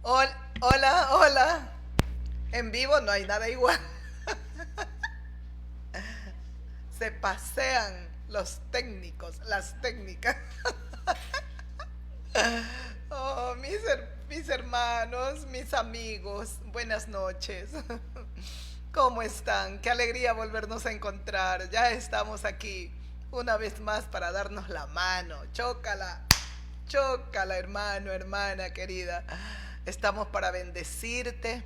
Hola, hola. En vivo no hay nada igual. Se pasean los técnicos, las técnicas. Oh, mis hermanos, mis amigos, buenas noches. ¿Cómo están? Qué alegría volvernos a encontrar. Ya estamos aquí una vez más para darnos la mano. Chócala, chócala, hermano, hermana querida. Estamos para bendecirte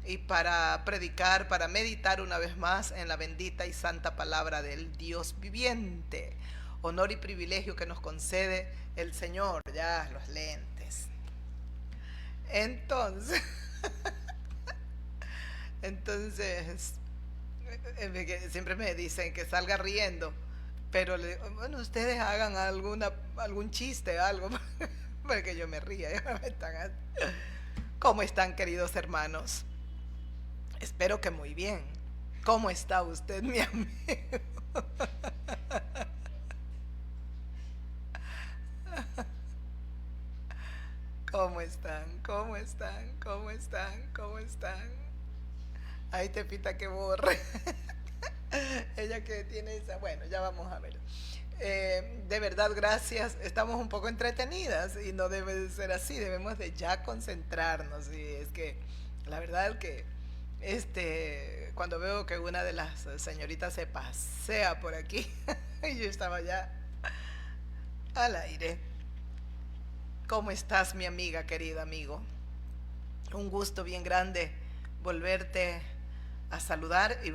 y para predicar, para meditar una vez más en la bendita y santa palabra del Dios viviente. Honor y privilegio que nos concede el Señor. Ya, los lentes. Entonces, entonces, siempre me dicen que salga riendo, pero bueno, ustedes hagan algún chiste, algo, para que yo me ría. ¿Cómo están, queridos hermanos? Espero que muy bien. ¿Cómo está usted, mi amigo? ¿Cómo están? ¿Cómo están? ¿Cómo están? ¿Cómo están? Ay, Tepita, que borre. Ella que tiene esa. Bueno, ya vamos a ver. De verdad, gracias. Estamos un poco entretenidas y no debe de ser así. Debemos de ya concentrarnos. Y es que la verdad que cuando veo que una de las señoritas se pasea por aquí y yo estaba ya al aire. ¿Cómo estás, mi amiga, querida amigo? Un gusto bien grande volverte a saludar y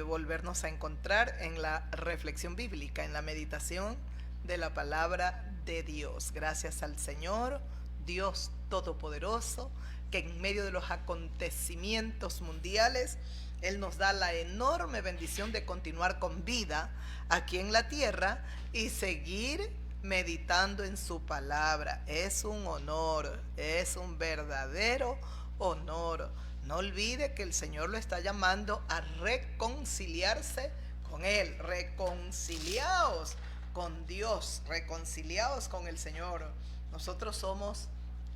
volvernos a encontrar en la reflexión bíblica, en la meditación de la palabra de Dios. Gracias al Señor, Dios Todopoderoso, que en medio de los acontecimientos mundiales, Él nos da la enorme bendición de continuar con vida aquí en la tierra y seguir meditando en su palabra. Es un honor, es un verdadero honor. No olvide que el Señor lo está llamando a reconciliarse con Él. Reconciliaos con Dios, reconciliaos con el Señor. Nosotros somos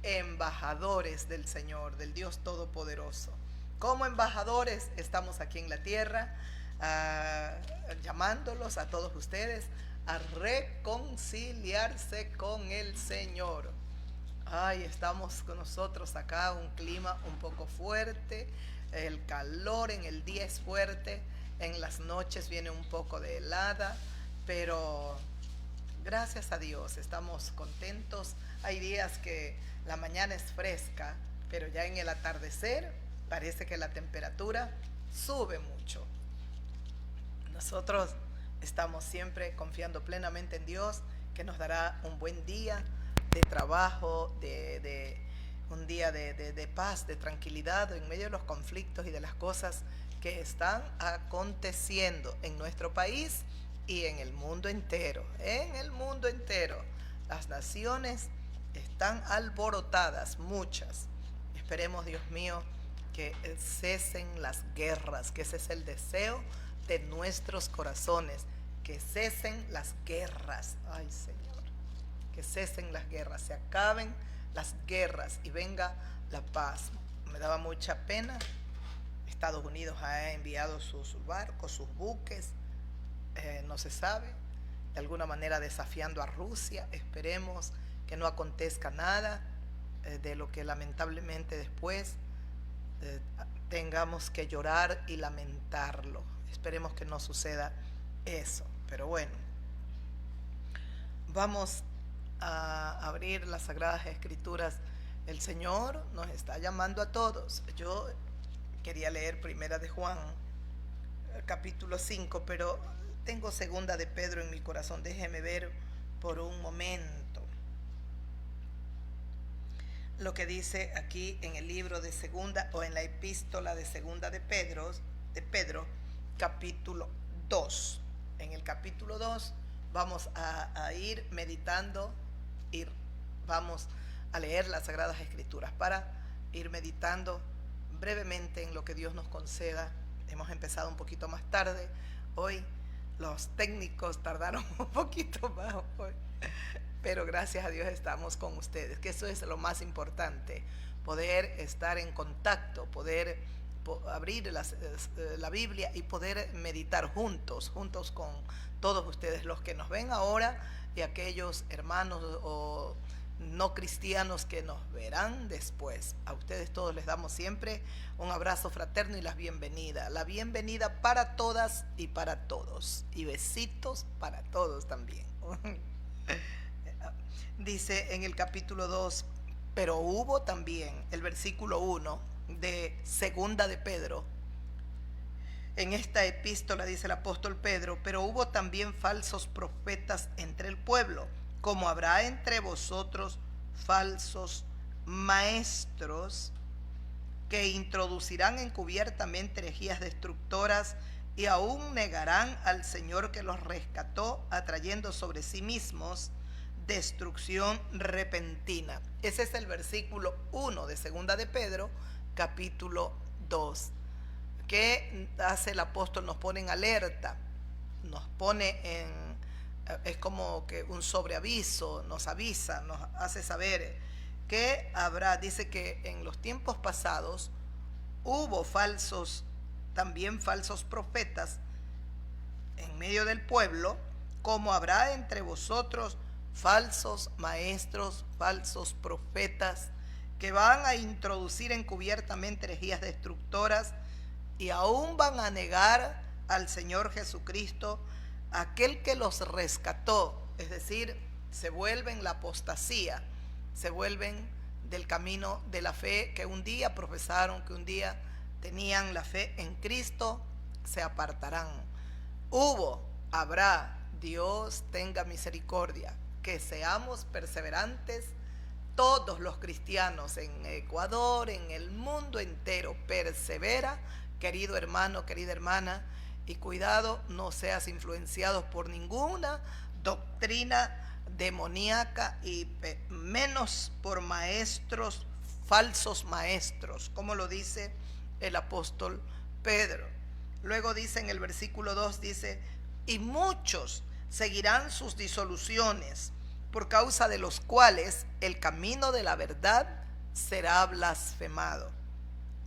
embajadores del Señor, del Dios Todopoderoso. Como embajadores estamos aquí en la tierra, llamándolos a todos ustedes a reconciliarse con el Señor. Ay, estamos con nosotros acá, un clima un poco fuerte, el calor en el día es fuerte, en las noches viene un poco de helada, pero gracias a Dios estamos contentos. Hay días que la mañana es fresca, pero ya en el atardecer parece que la temperatura sube mucho. Nosotros estamos siempre confiando plenamente en Dios, que nos dará un buen día de trabajo, un día de paz, de tranquilidad en medio de los conflictos y de las cosas que están aconteciendo en nuestro país y en el mundo entero. En el mundo entero. Las naciones están alborotadas, muchas. Esperemos, Dios mío, que cesen las guerras, que ese es el deseo de nuestros corazones, que cesen las guerras. Ay, Señor, que cesen las guerras, se acaben las guerras y venga la paz. Me daba mucha pena. Estados Unidos ha enviado sus barcos, sus buques, no se sabe, de alguna manera desafiando a Rusia. Esperemos que no acontezca nada de lo que lamentablemente después tengamos que llorar y lamentarlo. Esperemos que no suceda eso, pero bueno, vamos a abrir las Sagradas Escrituras. El Señor nos está llamando a todos. Yo quería leer Primera de Juan, capítulo 5, pero tengo Segunda de Pedro en mi corazón. Déjeme ver por un momento lo que dice aquí en el libro de Segunda, o en la epístola de Segunda de Pedro, capítulo 2. En el capítulo 2 vamos a ir meditando y vamos a leer las Sagradas Escrituras para ir meditando brevemente en lo que Dios nos conceda. Hemos empezado un poquito más tarde. Hoy los técnicos tardaron un poquito más hoy, pero gracias a Dios estamos con ustedes, que eso es lo más importante. poder estar en contacto, poder abrir la Biblia y poder meditar juntos con todos ustedes, los que nos ven ahora y aquellos hermanos o no cristianos que nos verán después. A ustedes todos les damos siempre un abrazo fraterno y la bienvenida para todas y para todos, y besitos para todos también. Dice en el capítulo 2, pero hubo también, el versículo 1 de segunda de Pedro. En esta epístola dice el apóstol Pedro, pero hubo también falsos profetas entre el pueblo, como habrá entre vosotros falsos maestros que introducirán encubiertamente herejías destructoras y aún negarán al Señor que los rescató, atrayendo sobre sí mismos destrucción repentina. Ese es el versículo 1 de segunda de Pedro, capítulo 2. ¿Qué hace el apóstol? Nos pone en alerta, nos pone es como que un sobreaviso, nos avisa, nos hace saber que habrá, dice que en los tiempos pasados hubo también falsos profetas en medio del pueblo, como habrá entre vosotros falsos maestros, falsos profetas, que van a introducir encubiertamente herejías destructoras y aún van a negar al Señor Jesucristo, aquel que los rescató. Es decir, se vuelven la apostasía, se vuelven del camino de la fe que un día profesaron, que un día tenían la fe en Cristo, se apartarán. Habrá, Dios tenga misericordia, que seamos perseverantes, todos los cristianos en Ecuador, en el mundo entero. Persevera, querido hermano, querida hermana, y cuidado, no seas influenciado por ninguna doctrina demoníaca y menos por maestros, falsos maestros, como lo dice el apóstol Pedro. Luego dice en el versículo 2, dice, y muchos seguirán sus disoluciones, por causa de los cuales el camino de la verdad será blasfemado.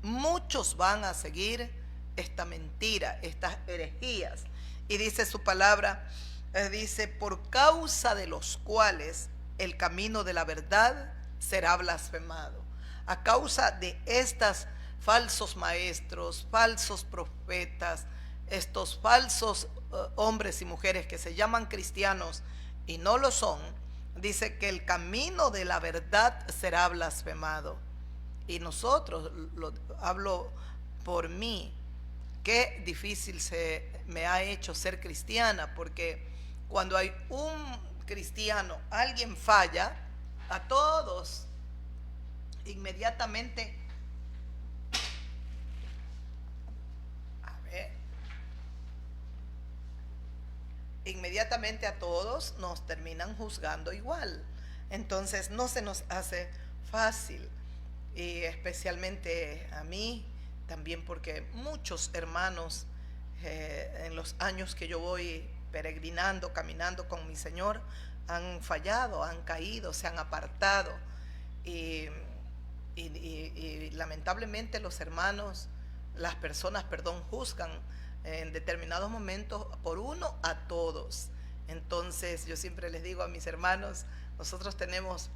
Muchos van a seguir esta mentira, estas herejías. Y dice su palabra, dice, por causa de los cuales el camino de la verdad será blasfemado. A causa de estos falsos maestros, falsos profetas, estos falsos hombres y mujeres que se llaman cristianos y no lo son, dice que el camino de la verdad será blasfemado. Y nosotros, hablo por mí, qué difícil se me ha hecho ser cristiana, porque cuando hay un cristiano, alguien falla, a todos inmediatamente, a todos nos terminan juzgando igual. Entonces no se nos hace fácil, y especialmente a mí también, porque muchos hermanos en los años que yo voy peregrinando, caminando con mi Señor, han fallado, han caído, se han apartado, y lamentablemente los hermanos, las personas, juzgan en determinados momentos por uno a todos. Entonces yo siempre les digo a mis hermanos, nosotros tenemos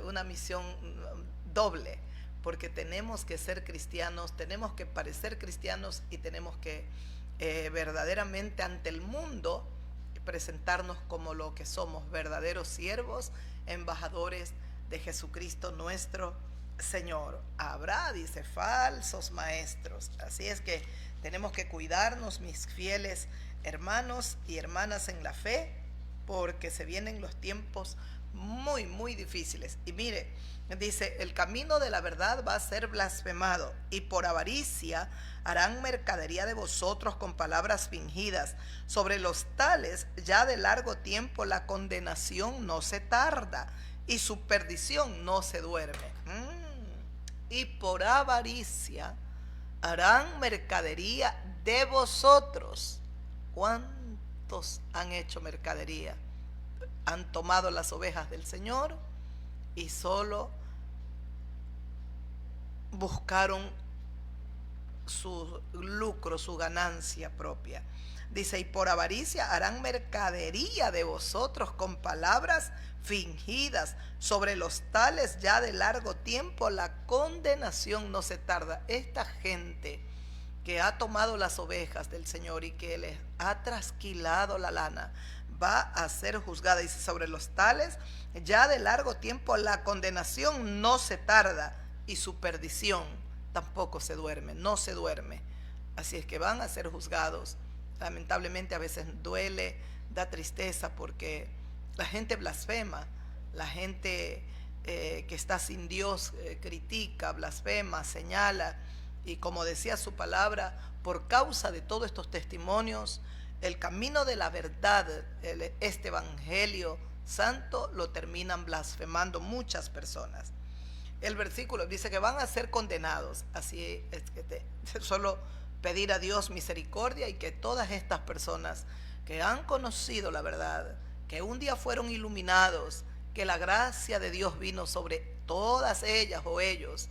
una misión doble, porque tenemos que ser cristianos, tenemos que parecer cristianos y tenemos que verdaderamente ante el mundo presentarnos como lo que somos, verdaderos siervos, embajadores de Jesucristo nuestro Señor. Habrá, dice, falsos maestros. Así es que tenemos que cuidarnos, mis fieles hermanos y hermanas en la fe, porque se vienen los tiempos muy, muy difíciles. Y mire, dice, el camino de la verdad va a ser blasfemado, y por avaricia harán mercadería de vosotros con palabras fingidas. Sobre los tales ya de largo tiempo la condenación no se tarda, y su perdición no se duerme. Y por avaricia harán mercadería de vosotros. ¿Cuántos han hecho mercadería? Han tomado las ovejas del Señor y solo buscaron su lucro, su ganancia propia. Dice, y por avaricia harán mercadería de vosotros con palabras fingidas. Sobre los tales ya de largo tiempo la condenación no se tarda. Esta gente que ha tomado las ovejas del Señor y que les ha trasquilado la lana, va a ser juzgada. Dice, sobre los tales ya de largo tiempo la condenación no se tarda y su perdición tampoco se duerme, no se duerme. Así es que van a ser juzgados. Lamentablemente a veces duele, da tristeza porque la gente blasfema, la gente que está sin Dios critica, blasfema, señala, y como decía su palabra, por causa de todos estos testimonios, el camino de la verdad, este evangelio santo, lo terminan blasfemando muchas personas. El versículo dice que van a ser condenados. Así es que solo pedir a Dios misericordia y que todas estas personas que han conocido la verdad, que un día fueron iluminados, que la gracia de Dios vino sobre todas ellas o ellos,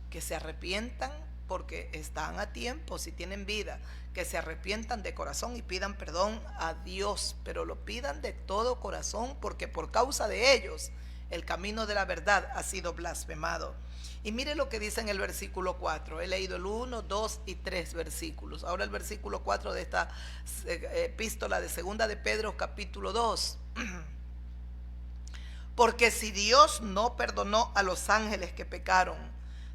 que se arrepientan porque están a tiempo, si tienen vida, que se arrepientan de corazón y pidan perdón a Dios, pero lo pidan de todo corazón porque por causa de ellos el camino de la verdad ha sido blasfemado. Y mire lo que dice en el versículo 4. He leído el 1, 2 y 3 versículos. Ahora el versículo 4 de esta epístola de segunda de Pedro, capítulo 2. Porque si Dios no perdonó a los ángeles que pecaron,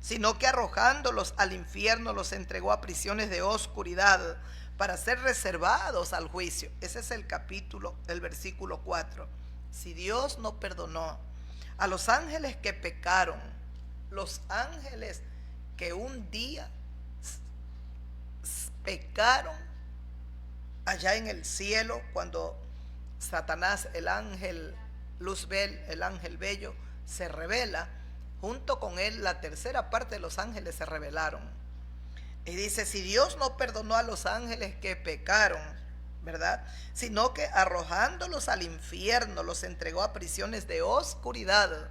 sino que arrojándolos al infierno los entregó a prisiones de oscuridad para ser reservados al juicio. Ese es el capítulo, el versículo 4. Si Dios no perdonó a los ángeles que pecaron, los ángeles que un día pecaron allá en el cielo, cuando Satanás, el ángel Luzbel, el ángel bello, se revela, junto con él la tercera parte de los ángeles se rebelaron. Y dice, si Dios no perdonó a los ángeles que pecaron, ¿verdad? Sino que arrojándolos al infierno los entregó a prisiones de oscuridad.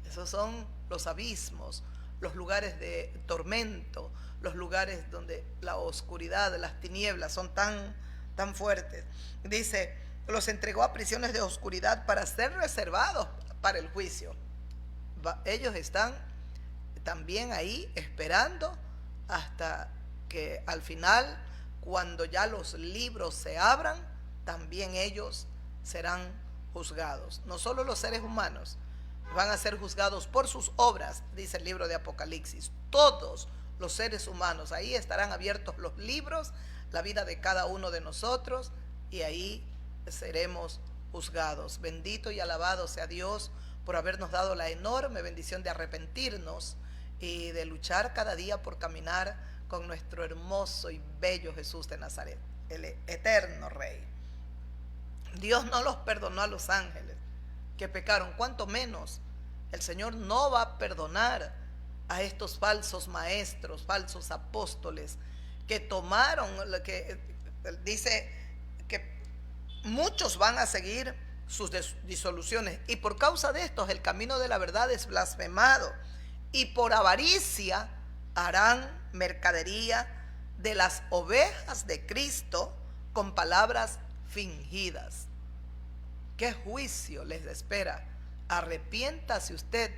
Esos son los abismos, los lugares de tormento, los lugares donde la oscuridad, las tinieblas son tan fuertes. Dice, los entregó a prisiones de oscuridad para ser reservados para el juicio. Ellos están también ahí esperando hasta que al final, cuando ya los libros se abran, también ellos serán juzgados. No solo los seres humanos van a ser juzgados por sus obras, dice el libro de Apocalipsis. Todos los seres humanos, ahí estarán abiertos los libros, la vida de cada uno de nosotros, y ahí seremos juzgados. Bendito y alabado sea Dios por habernos dado la enorme bendición de arrepentirnos y de luchar cada día por caminar con nuestro hermoso y bello Jesús de Nazaret, el eterno Rey. Dios no los perdonó a los ángeles que pecaron, cuanto menos el Señor no va a perdonar a estos falsos maestros, falsos apóstoles que tomaron, que dice que muchos van a seguir sus disoluciones, y por causa de estos el camino de la verdad es blasfemado, y por avaricia harán mercadería de las ovejas de Cristo con palabras fingidas. ¿Qué juicio les espera? Arrepiéntase usted,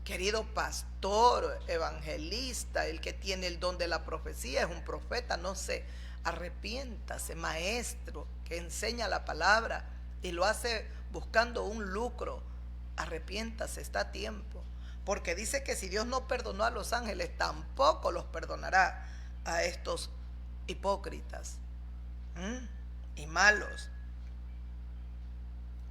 querido pastor, evangelista, el que tiene el don de la profecía, es un profeta, no sé. Arrepiéntase, maestro que enseña la palabra y lo hace buscando un lucro. Arrepiéntase, está a tiempo, porque dice que si Dios no perdonó a los ángeles, tampoco los perdonará a estos hipócritas y malos.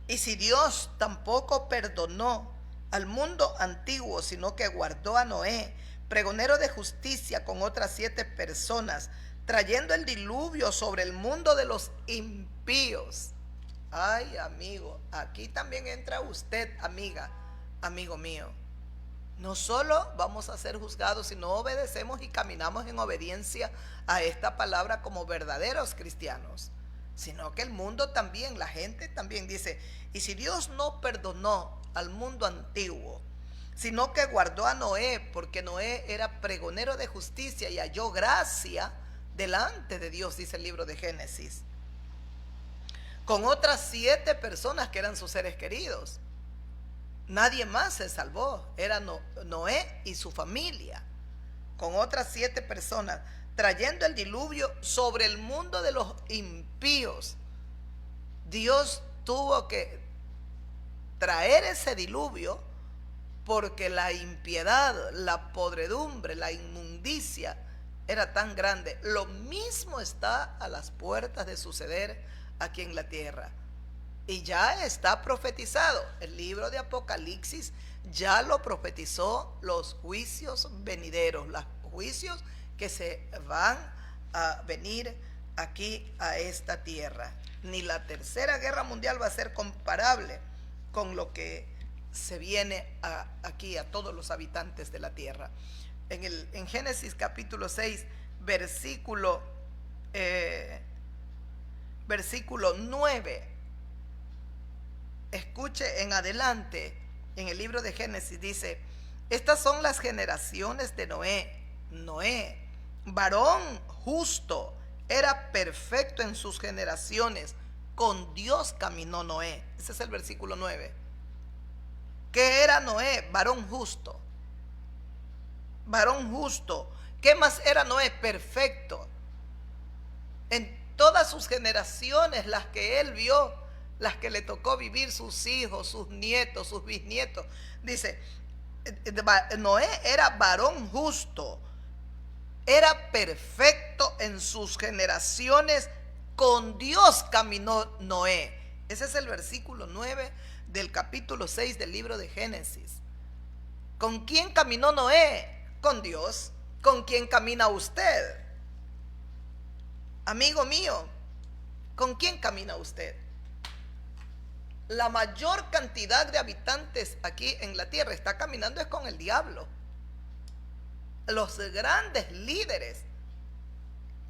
Y si Dios tampoco perdonó al mundo antiguo, sino que guardó a Noé, pregonero de justicia, con otras 7 personas, trayendo el diluvio sobre el mundo de los impíos. Ay, amigo, aquí también entra usted, amiga, amigo mío. No solo vamos a ser juzgados si no obedecemos y caminamos en obediencia a esta palabra como verdaderos cristianos, sino que el mundo también, la gente también dice, y si Dios no perdonó al mundo antiguo, sino que guardó a Noé, porque Noé era pregonero de justicia y halló gracia delante de Dios, dice el libro de Génesis, con otras 7 personas que eran sus seres queridos. Nadie más se salvó, era Noé y su familia, con otras 7 personas, trayendo el diluvio sobre el mundo de los impíos. Dios tuvo que traer ese diluvio porque la impiedad, la podredumbre, la inmundicia era tan grande. Lo mismo está a las puertas de suceder aquí en la tierra. Y ya está profetizado. El libro de Apocalipsis ya lo profetizó, los juicios venideros, los juicios que se van a venir aquí a esta tierra. Ni la tercera guerra mundial va a ser comparable con lo que se viene aquí a todos los habitantes de la tierra. En Génesis capítulo 6, versículo 9, escuche en adelante, en el libro de Génesis dice: estas son las generaciones de Noé. Noé, varón justo, era perfecto en sus generaciones, con Dios caminó Noé. Ese es el versículo 9. ¿Qué era Noé? Varón justo. Varón justo. ¿Qué más era Noé? Perfecto. En todas sus generaciones, las que él vio, las que le tocó vivir, sus hijos, sus nietos, sus bisnietos, dice, Noé era varón justo, era perfecto en sus generaciones, con Dios caminó Noé. Ese es el versículo 9 del capítulo 6 del libro de Génesis. ¿Con quién caminó Noé? Con Dios. ¿Con quién camina usted? Amigo mío, ¿con quién camina usted? La mayor cantidad de habitantes aquí en la tierra está caminando es con el diablo. Los grandes líderes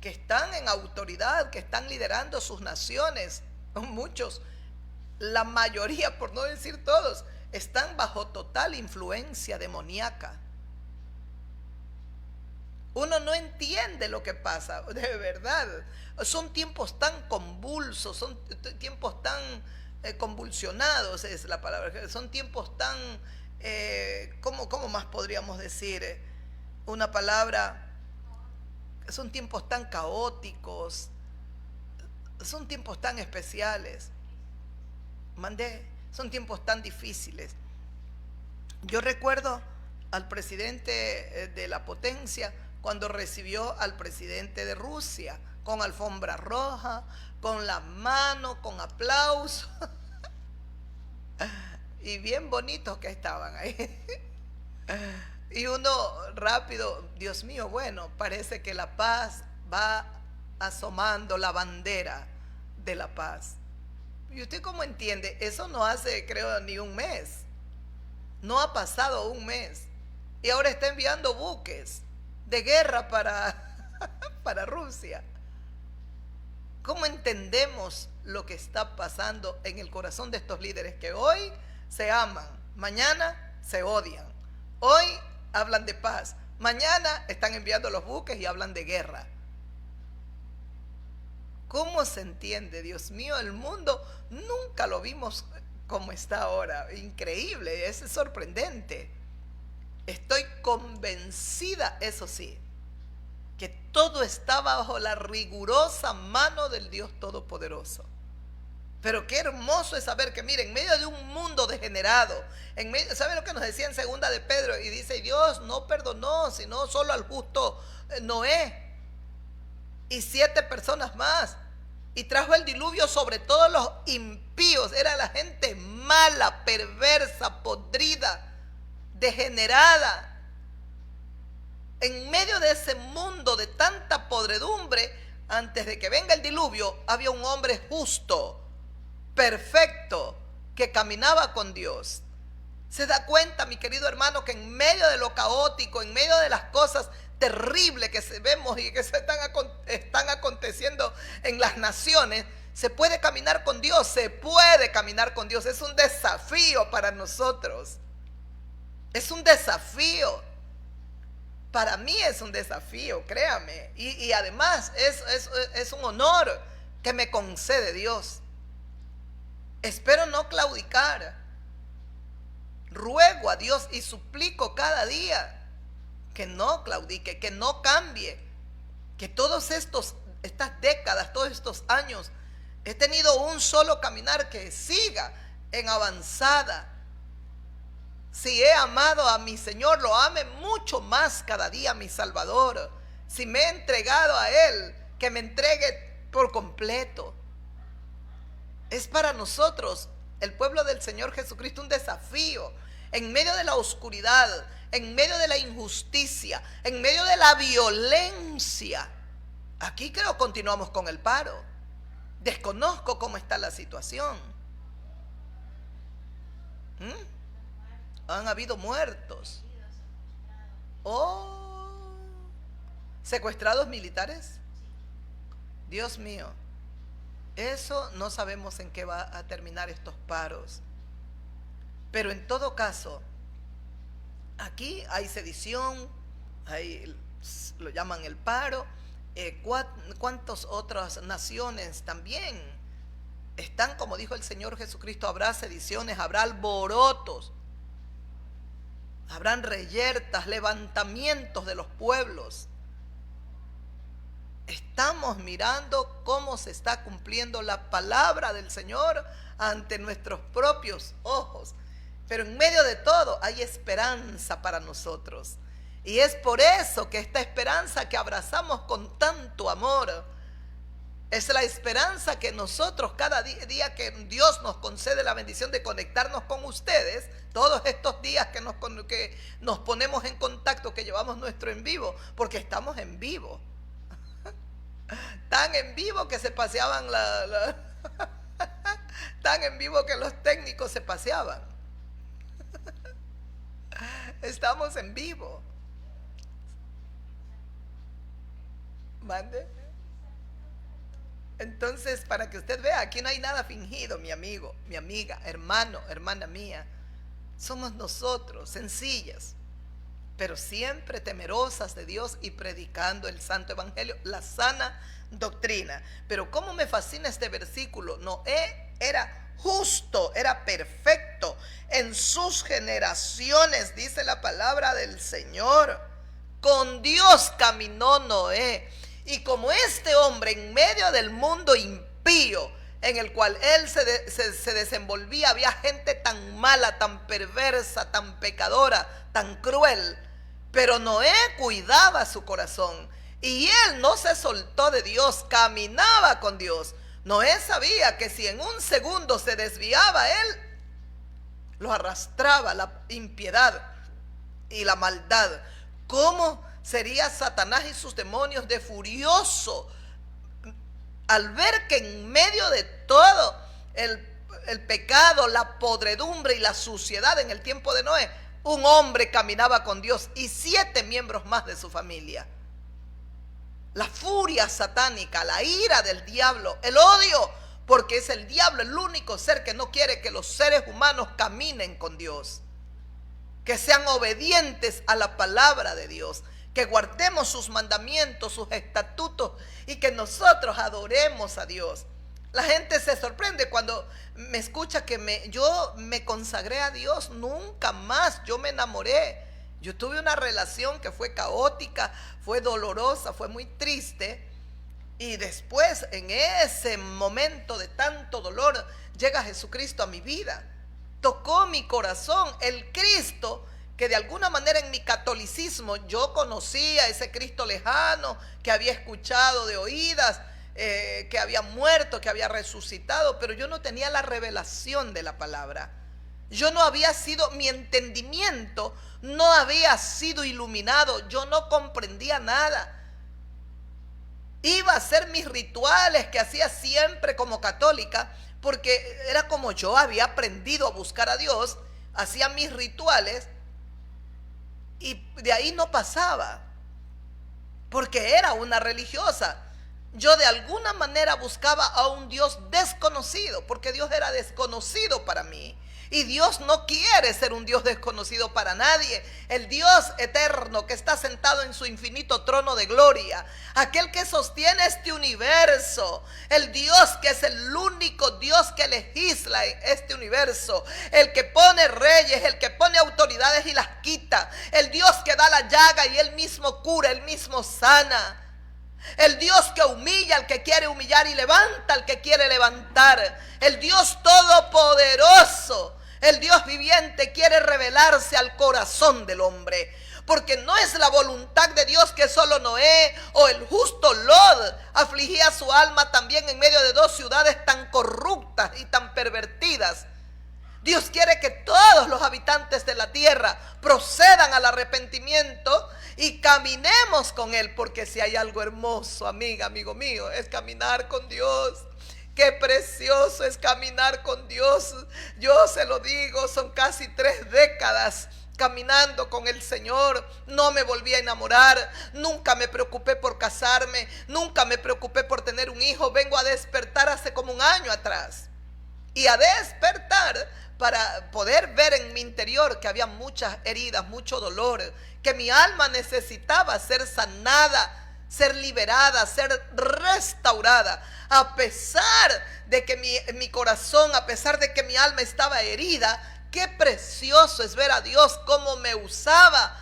que están en autoridad, que están liderando sus naciones, muchos, la mayoría, por no decir todos, están bajo total influencia demoníaca. Uno no entiende lo que pasa, de verdad. Son tiempos tan convulsos, son tiempos tan convulsionados, es la palabra. Son tiempos tan, ¿cómo más podríamos decir? Una palabra, son tiempos tan caóticos, son tiempos tan especiales. Son tiempos tan difíciles. Yo recuerdo al presidente de la potencia cuando recibió al presidente de Rusia con alfombra roja, con la mano, con aplausos y bien bonitos que estaban ahí. Y uno rápido, Dios mío, bueno, parece que la paz va asomando, la bandera de la paz. ¿Y usted cómo entiende? Eso no hace, creo, ni un mes. No ha pasado un mes. Y ahora está enviando buques de guerra para Rusia. ¿Cómo entendemos lo que está pasando en el corazón de estos líderes que hoy se aman, mañana se odian? Hoy hablan de paz, mañana están enviando los buques y hablan de guerra. ¿Cómo se entiende? Dios mío, el mundo nunca lo vimos como está ahora. Increíble, es sorprendente. Estoy convencida, eso sí, que todo está bajo la rigurosa mano del Dios Todopoderoso. Pero qué hermoso es saber que, miren, en medio de un mundo degenerado, ¿saben lo que nos decía en segunda de Pedro? Y dice, Dios no perdonó, sino solo al justo Noé y 7 personas más, y trajo el diluvio sobre todos los impíos. Era la gente mala, perversa, podrida, degenerada. En medio de ese mundo de tanta podredumbre, antes de que venga el diluvio, había un hombre justo, perfecto, que caminaba con Dios. ¿Se da cuenta, mi querido hermano, que en medio de lo caótico, en medio de las cosas terribles que vemos y que están aconteciendo en las naciones, se puede caminar con Dios? Se puede caminar con Dios. Es un desafío para nosotros. Es un desafío. Para mí es un desafío, créame. Y además es un honor que me concede Dios. Espero no claudicar. Ruego a Dios y suplico cada día que no claudique, que no cambie, que estas décadas, todos estos años, he tenido un solo caminar, que siga en avanzada. Si he amado a mi Señor, lo ame mucho más cada día, mi Salvador. Si me he entregado a Él, que me entregue por completo. Es para nosotros, el pueblo del Señor Jesucristo, un desafío. En medio de la oscuridad, en medio de la injusticia, en medio de la violencia. Aquí creo continuamos con el paro. Desconozco cómo está la situación. Han habido muertos. Oh, ¿secuestrados militares? Dios mío, eso no sabemos en qué va a terminar estos paros. Pero en todo caso, aquí hay sedición, lo llaman el paro. ¿Cuántas otras naciones también están, como dijo el Señor Jesucristo? Habrá sediciones, habrá alborotos, habrán reyertas, levantamientos de los pueblos. Estamos mirando cómo se está cumpliendo la palabra del Señor ante nuestros propios ojos. Pero en medio de todo hay esperanza para nosotros. Y es por eso que esta esperanza que abrazamos con tanto amor, es la esperanza que nosotros cada día que Dios nos concede la bendición de conectarnos con ustedes, todos estos días que nos ponemos en contacto, que llevamos nuestro en vivo, porque estamos en vivo. Tan en vivo que se paseaban tan en vivo que los técnicos se paseaban. Estamos en vivo. Mande. Entonces, para que usted vea, aquí no hay nada fingido, mi amigo, mi amiga, hermano, hermana mía. Somos nosotros, sencillas, pero siempre temerosas de Dios y predicando el santo evangelio, la sana doctrina. Pero cómo me fascina este versículo. Noé era justo, era perfecto en sus generaciones, dice la palabra del Señor. Con Dios caminó Noé. Y como este hombre en medio del mundo impío en el cual él se desenvolvía, había gente tan mala, tan perversa, tan pecadora, tan cruel, pero Noé cuidaba su corazón y él no se soltó de Dios, caminaba con Dios. Noé sabía que si en un segundo se desviaba él, lo arrastraba la impiedad y la maldad. ¿Cómo sería Satanás y sus demonios de furioso al ver que en medio de todo el pecado, la podredumbre y la suciedad en el tiempo de Noé, un hombre caminaba con Dios y 7 miembros más de su familia? La furia satánica, la ira del diablo, el odio, porque es el diablo el único ser que no quiere que los seres humanos caminen con Dios, que sean obedientes a la palabra de Dios, que guardemos sus mandamientos, sus estatutos y que nosotros adoremos a Dios. La gente se sorprende cuando me escucha que yo me consagré a Dios. Nunca más yo me enamoré. Yo tuve una relación que fue caótica, fue dolorosa, fue muy triste. Y después, en ese momento de tanto dolor, llega Jesucristo a mi vida. Tocó mi corazón, el Cristo que de alguna manera en mi catolicismo yo conocía, ese Cristo lejano que había escuchado de oídas, que había muerto, que había resucitado, pero yo no tenía la revelación de la palabra. Yo no había sido, mi entendimiento no había sido iluminado, yo no comprendía nada. Iba a hacer mis rituales que hacía siempre como católica, porque era como yo había aprendido a buscar a Dios, hacía mis rituales y de ahí no pasaba, porque era una religiosa. Yo de alguna manera buscaba a un Dios desconocido, porque Dios era desconocido para mí. Y Dios no quiere ser un Dios desconocido para nadie. El Dios eterno que está sentado en su infinito trono de gloria, aquel que sostiene este universo, el Dios que es el único Dios que legisla en este universo, el que pone reyes, el que pone autoridades y las quita, el Dios que da la llaga y él mismo cura, él mismo sana. El Dios que humilla al que quiere humillar y levanta al que quiere levantar. El Dios todopoderoso, el Dios viviente, quiere revelarse al corazón del hombre. Porque no es la voluntad de Dios que solo Noé o el justo Lot afligía su alma también en medio de dos ciudades tan corruptas y tan pervertidas. Dios quiere que todos los habitantes de la tierra procedan al arrepentimiento y caminemos con Él, porque si hay algo hermoso, amiga, amigo mío, es caminar con Dios. Qué precioso es caminar con Dios. Yo se lo digo, son casi 3 décadas caminando con el Señor. No me volví a enamorar, nunca me preocupé por casarme, nunca me preocupé por tener un hijo. Vengo a despertar hace como 1 año atrás, y a despertar para poder ver en mi interior que había muchas heridas, mucho dolor, que mi alma necesitaba ser sanada, ser liberada, ser restaurada. A pesar de que mi corazón, a pesar de que mi alma estaba herida, qué precioso es ver a Dios cómo me usaba.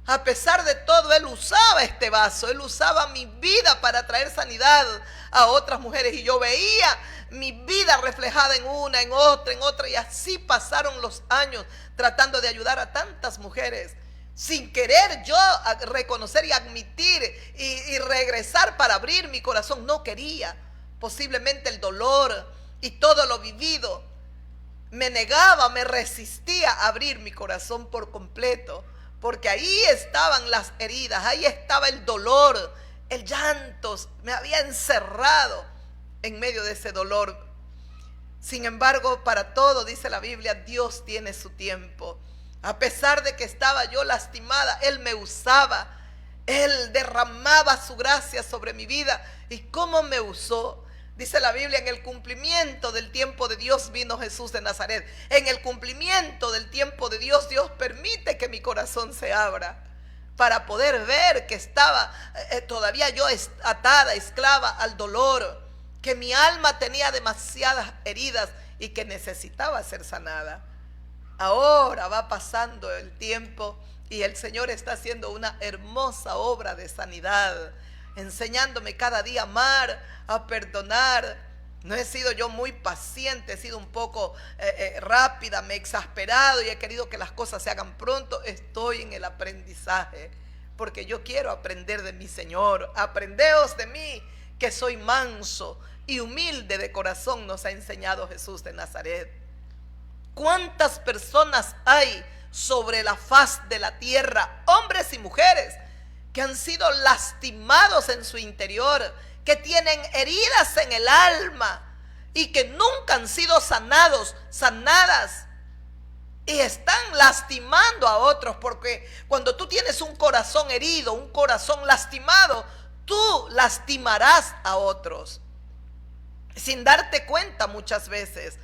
A pesar de todo, Él usaba este vaso, Él usaba mi vida para traer sanidad a otras mujeres. Y yo veía mi vida reflejada en una, en otra, y así pasaron los años tratando de ayudar a tantas mujeres, sin querer yo reconocer y admitir y regresar para abrir mi corazón. No quería. Posiblemente el dolor y todo lo vivido me negaba, me resistía a abrir mi corazón por completo, porque ahí estaban las heridas, ahí estaba el dolor, el llanto, me había encerrado en medio de ese dolor. Sin embargo, para todo, dice la Biblia, Dios tiene su tiempo. A pesar de que estaba yo lastimada, Él me usaba, Él derramaba su gracia sobre mi vida. ¿Y cómo me usó? Dice la Biblia, en el cumplimiento del tiempo de Dios vino Jesús de Nazaret. En el cumplimiento del tiempo de Dios, Dios permite que mi corazón se abra para poder ver que estaba todavía yo atada, esclava al dolor, que mi alma tenía demasiadas heridas y que necesitaba ser sanada. Ahora va pasando el tiempo y el Señor está haciendo una hermosa obra de sanidad, enseñándome cada día a amar, a perdonar. No he sido yo muy paciente, he sido un poco rápida, me he exasperado y he querido que las cosas se hagan pronto. Estoy en el aprendizaje, porque yo quiero aprender de mi Señor. Aprendeos de mí, que soy manso y humilde de corazón, nos ha enseñado Jesús de Nazaret. ¿Cuántas personas hay sobre la faz de la tierra, hombres y mujeres, que han sido lastimados en su interior, que tienen heridas en el alma y que nunca han sido sanados, sanadas, y están lastimando a otros? Porque cuando tú tienes un corazón herido, un corazón lastimado, tú lastimarás a otros sin darte cuenta muchas veces.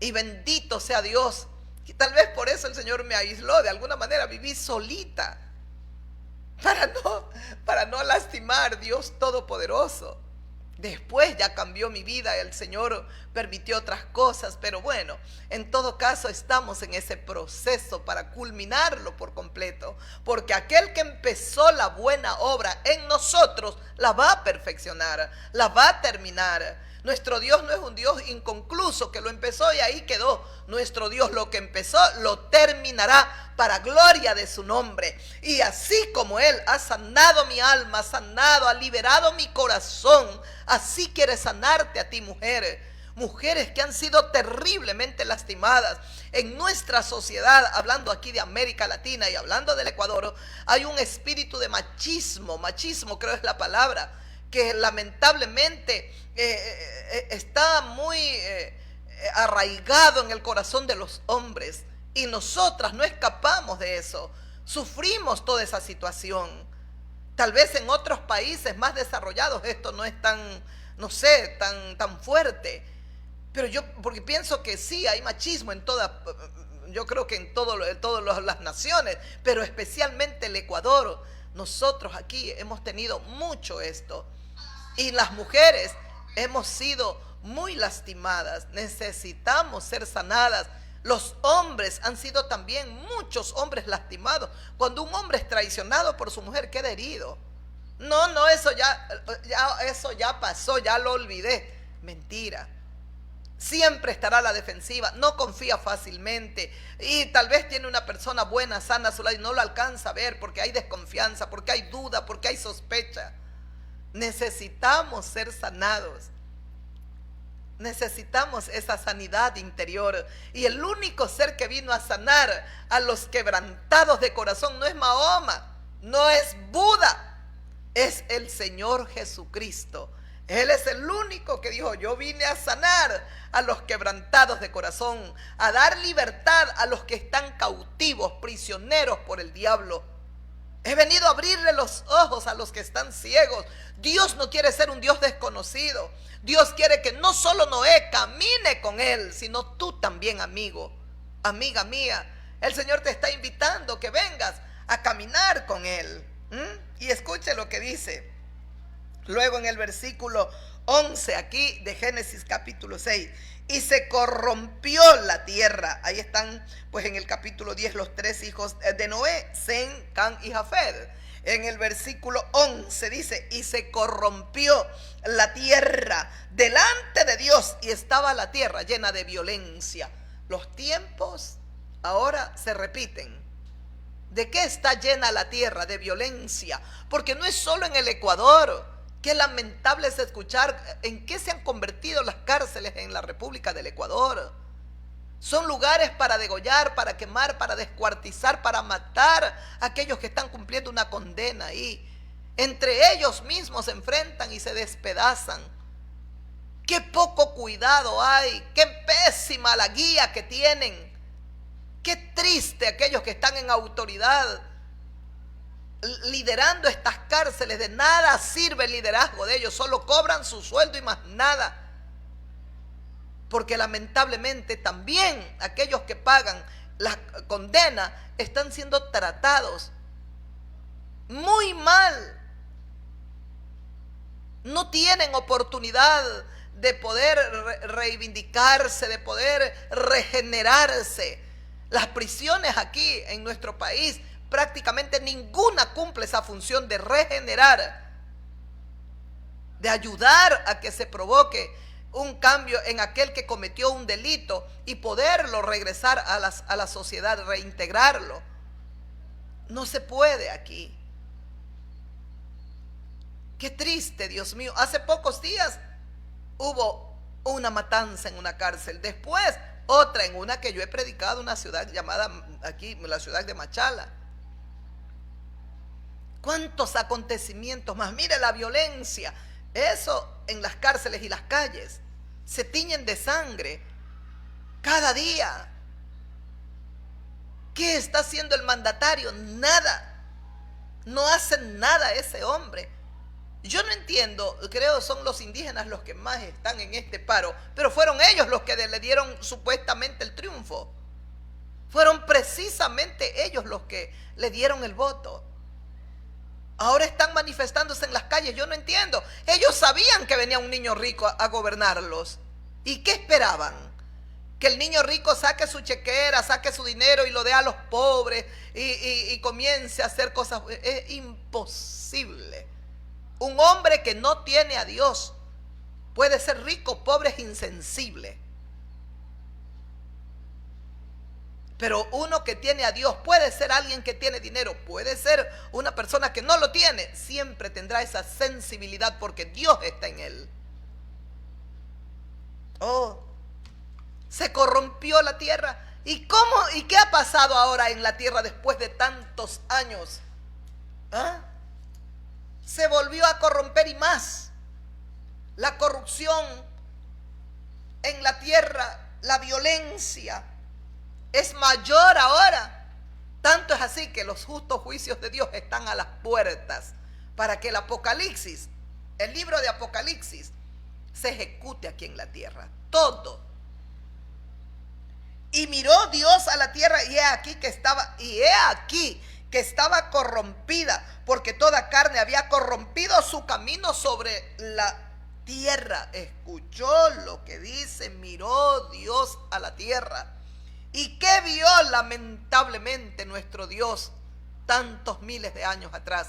Y bendito sea Dios, que tal vez por eso el Señor me aisló. De alguna manera viví solita para no lastimar. Dios Todopoderoso. Después ya cambió mi vida, el Señor permitió otras cosas, pero bueno, en todo caso estamos en ese proceso para culminarlo por completo, porque aquel que empezó la buena obra en nosotros la va a perfeccionar, la va a terminar. Nuestro Dios no es un Dios inconcluso que lo empezó y ahí quedó. Nuestro Dios lo que empezó lo terminará para gloria de su nombre. Y así como Él ha sanado mi alma, ha liberado mi corazón, así quiere sanarte a ti, mujeres. Mujeres que han sido terriblemente lastimadas en nuestra sociedad, hablando aquí de América Latina y hablando del Ecuador, hay un espíritu de machismo creo es la palabra, que lamentablemente está muy arraigado en el corazón de los hombres, y nosotras no escapamos de eso, sufrimos toda esa situación. Tal vez en otros países más desarrollados esto no es tan, no sé, tan fuerte, Pero yo, porque pienso que sí, hay machismo en toda, yo creo que en todas las naciones, pero especialmente el Ecuador. Nosotros aquí hemos tenido mucho esto. Y las mujeres hemos sido muy lastimadas. Necesitamos ser sanadas. Los hombres han sido también muchos hombres lastimados. Cuando un hombre es traicionado por su mujer, queda herido. No, no, eso ya pasó, ya lo olvidé. Mentira. Siempre estará a la defensiva, no confía fácilmente y tal vez tiene una persona buena, sana a su lado y no lo alcanza a ver porque hay desconfianza, porque hay duda, porque hay sospecha. Necesitamos ser sanados. Necesitamos esa sanidad interior. Y el único ser que vino a sanar a los quebrantados de corazón no es Mahoma, no es Buda, es el Señor Jesucristo. Él es el único que dijo: yo vine a sanar a los quebrantados de corazón, a dar libertad a los que están cautivos, prisioneros por el diablo. He venido a abrirle los ojos a los que están ciegos. Dios no quiere ser un Dios desconocido. Dios quiere que no solo Noé camine con él, sino tú también, amigo, amiga mía. El Señor te está invitando que vengas a caminar con él. Y escuche lo que dice. Luego en el versículo 11 aquí de Génesis capítulo 6. Y se corrompió la tierra. Ahí están pues en el capítulo 10 los tres hijos de Noé, Sem, Cam y Jafet. En el versículo 11 dice: y se corrompió la tierra delante de Dios, y estaba la tierra llena de violencia. Los tiempos ahora se repiten. ¿De qué está llena la tierra? De violencia. Porque no es solo en el Ecuador. Qué lamentable es escuchar en qué se han convertido las cárceles en la República del Ecuador. Son lugares para degollar, para quemar, para descuartizar, para matar a aquellos que están cumpliendo una condena ahí. Entre ellos mismos se enfrentan y se despedazan. Qué poco cuidado hay, qué pésima la guía que tienen. Qué triste aquellos que están en autoridad liderando estas cárceles. De nada sirve el liderazgo de ellos, solo cobran su sueldo y más nada. Porque lamentablemente también aquellos que pagan la condena están siendo tratados muy mal. No tienen oportunidad de poder reivindicarse, de poder regenerarse. Las prisiones aquí en nuestro país, prácticamente ninguna cumple esa función de regenerar, de ayudar a que se provoque un cambio en aquel que cometió un delito y poderlo regresar a la sociedad, reintegrarlo. No se puede aquí. Qué triste, Dios mío. Hace pocos días hubo una matanza en una cárcel, después otra en una que yo he predicado, una ciudad llamada aquí, la ciudad de Machala. ¿Cuántos acontecimientos más? Mire la violencia. Eso en las cárceles y las calles. Se tiñen de sangre cada día. ¿Qué está haciendo el mandatario? Nada. No hacen nada ese hombre. Yo no entiendo, creo son los indígenas los que más están en este paro, pero fueron ellos los que le dieron supuestamente el triunfo. Fueron precisamente ellos los que le dieron el voto. Ahora están manifestándose en las calles. Yo no entiendo. Ellos sabían que venía un niño rico a gobernarlos. ¿Y qué esperaban? Que el niño rico saque su chequera, saque su dinero y lo dé a los pobres y comience a hacer cosas. Es imposible. Un hombre que no tiene a Dios puede ser rico, pobre, es insensible. Pero uno que tiene a Dios puede ser alguien que tiene dinero, puede ser una persona que no lo tiene, siempre tendrá esa sensibilidad porque Dios está en él. Oh, se corrompió la tierra. ¿Y cómo? ¿Y qué ha pasado ahora en la tierra después de tantos años? ¿Ah? Se volvió a corromper y más. La corrupción en la tierra, la violencia es mayor ahora. Tanto es así que los justos juicios de Dios están a las puertas para que el Apocalipsis, el libro de Apocalipsis, se ejecute aquí en la tierra. todo. Y miró Dios a la tierra y he aquí que estaba corrompida, porque toda carne había corrompido su camino sobre la tierra. Escuchó lo que dice, miró Dios a la tierra. ¿Y qué vio lamentablemente nuestro Dios tantos miles de años atrás?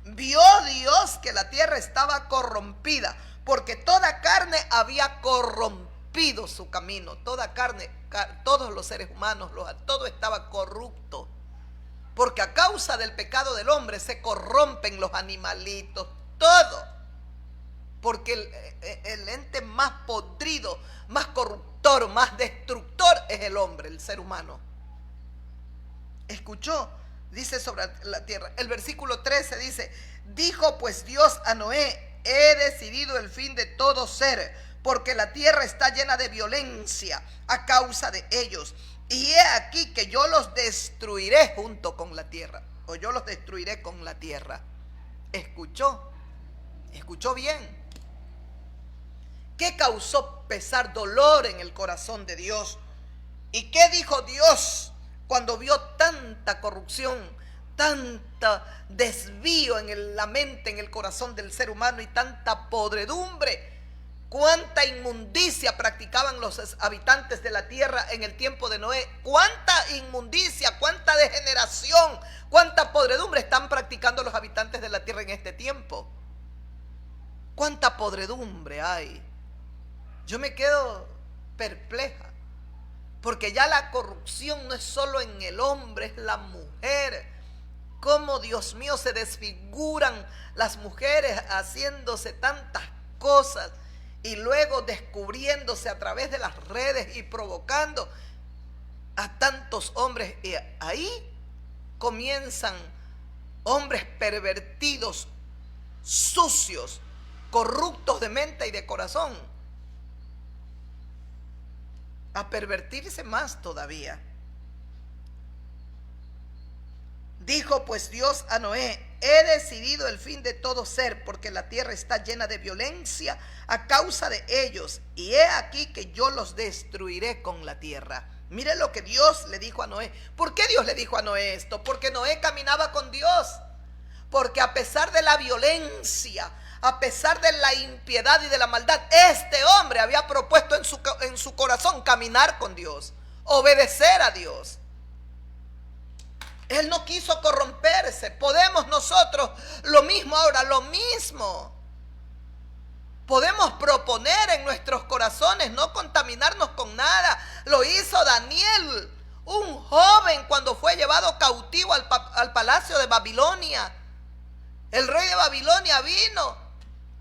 Vio Dios que la tierra estaba corrompida, porque toda carne había corrompido su camino. Toda carne, todos los seres humanos, todo estaba corrupto. Porque a causa del pecado del hombre se corrompen los animalitos, todo. Porque el ente más podrido, más corruptor, más destructor es el hombre, el ser humano. Escuchó, dice sobre la tierra. El versículo 13 dice: dijo pues Dios a Noé: he decidido el fin de todo ser, porque la tierra está llena de violencia a causa de ellos. Y he aquí que yo los destruiré junto con la tierra, o yo los destruiré con la tierra. Escuchó bien. ¿Qué causó pesar, dolor en el corazón de Dios? ¿Y qué dijo Dios cuando vio tanta corrupción, tanta desvío en la mente, en el corazón del ser humano y tanta podredumbre? Cuánta inmundicia practicaban los habitantes de la tierra en el tiempo de Noé. Cuánta inmundicia, cuánta degeneración, cuánta podredumbre están practicando los habitantes de la tierra en este tiempo. Cuánta podredumbre hay. Yo me quedo perpleja, porque ya la corrupción no es solo en el hombre, es la mujer. Cómo, Dios mío, se desfiguran las mujeres haciéndose tantas cosas y luego descubriéndose a través de las redes y provocando a tantos hombres. Y ahí comienzan hombres pervertidos, sucios, corruptos de mente y de corazón, a pervertirse más todavía. Dijo pues Dios a Noé: he decidido el fin de todo ser, porque la tierra está llena de violencia a causa de ellos, y he aquí que yo los destruiré con la tierra. Mire lo que Dios le dijo a Noé. ¿Por qué Dios le dijo a Noé esto? Porque Noé caminaba con Dios. Porque a pesar de la violencia, a pesar de la impiedad y de la maldad, este hombre había propuesto en su corazón caminar con Dios, obedecer a Dios. Él no quiso corromperse. Podemos nosotros lo mismo ahora, lo mismo. Podemos proponer en nuestros corazones no contaminarnos con nada. Lo hizo Daniel, un joven, cuando fue llevado cautivo al palacio de Babilonia. El rey de Babilonia vino,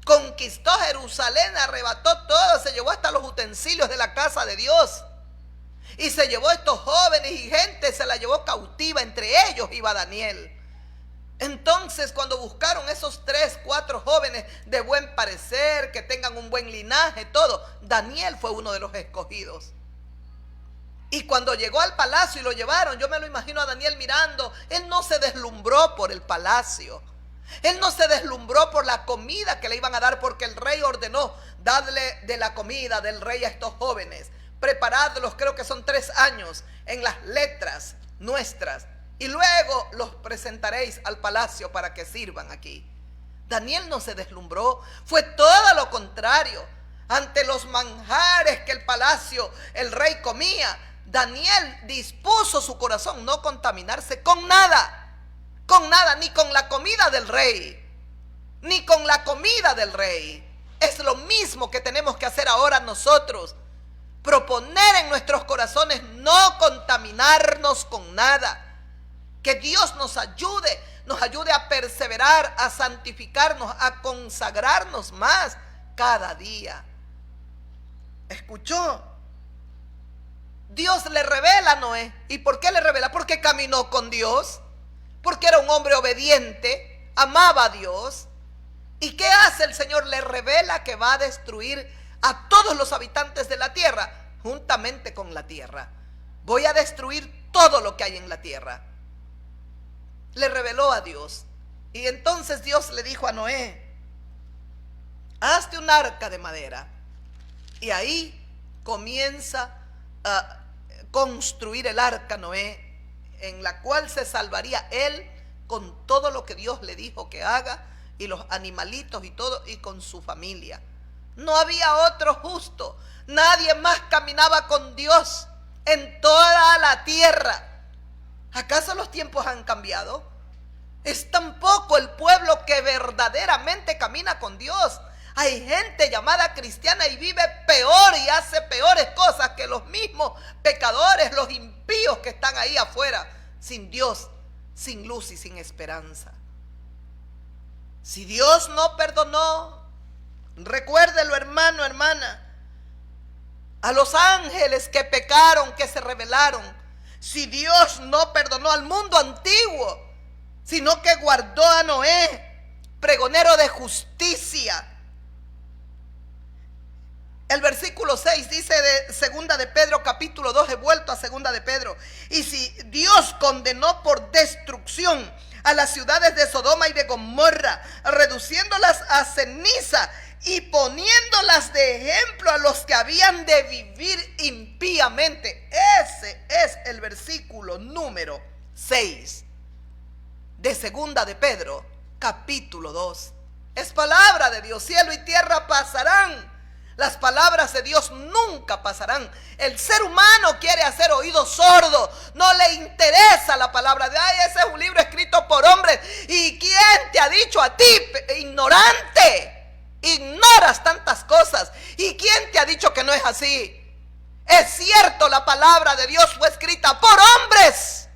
conquistó Jerusalén, arrebató todo, se llevó hasta los utensilios de la casa de Dios. Y se llevó a estos jóvenes y gente, se la llevó cautiva. Entre ellos iba Daniel. Entonces, cuando buscaron esos 3, 4 jóvenes de buen parecer, que tengan un buen linaje, todo, Daniel fue uno de los escogidos. Y cuando llegó al palacio y lo llevaron, yo me lo imagino a Daniel mirando. Él no se deslumbró por el palacio. Él no se deslumbró por la comida que le iban a dar, porque el rey ordenó: dadle de la comida del rey a estos jóvenes. Preparadlos, creo que son 3 años, en las letras nuestras, y luego los presentaréis al palacio para que sirvan aquí. Daniel no se deslumbró, fue todo lo contrario. Ante los manjares que el palacio, el rey comía, Daniel dispuso su corazón no contaminarse con nada, ni con la comida del rey, ni con la comida del rey. Es lo mismo que tenemos que hacer ahora nosotros. Proponer en nuestros corazones no contaminarnos con nada. Que Dios nos ayude a perseverar, a santificarnos, a consagrarnos más cada día. ¿Escuchó? Dios le revela a Noé. ¿Y por qué le revela? Porque caminó con Dios, porque era un hombre obediente, amaba a Dios. ¿Y qué hace el Señor? Le revela que va a destruir a todos los habitantes de la tierra, juntamente con la tierra. Voy a destruir todo lo que hay en la tierra. Le reveló a Dios. Y entonces Dios le dijo a Noé: hazte un arca de madera, y ahí comienza a construir el arca Noé, en la cual se salvaría él con todo lo que Dios le dijo que haga, y los animalitos y todo, y con su familia. No había otro justo, nadie más caminaba con Dios en toda la tierra. ¿Acaso los tiempos han cambiado? Es tan poco el pueblo que verdaderamente camina con Dios. Hay gente llamada cristiana y vive peor y hace peores cosas que los mismos pecadores, los impíos que están ahí afuera, sin Dios, sin luz y sin esperanza. Si Dios no perdonó, recuérdelo, hermano, hermana, a los ángeles que pecaron, que se rebelaron. Si Dios no perdonó al mundo antiguo, sino que guardó a Noé, pregonero de justicia. El versículo 6 dice de segunda de Pedro, capítulo 2, he vuelto a segunda de Pedro. Y si Dios condenó por destrucción a las ciudades de Sodoma y de Gomorra, reduciéndolas a ceniza y poniéndolas de ejemplo a los que habían de vivir impíamente. Ese es el versículo número 6 de segunda de Pedro, capítulo 2. Es palabra de Dios. Cielo y tierra pasarán, las palabras de Dios nunca pasarán. El ser humano quiere hacer oído sordo, no le interesa la palabra de ay, ese es un libro escrito por hombres. ¿Y quién te ha dicho a ti, ignorante? Ignoras tantas cosas. ¿Y quién te ha dicho que no es así? Es cierto, la palabra de Dios fue escrita por hombres,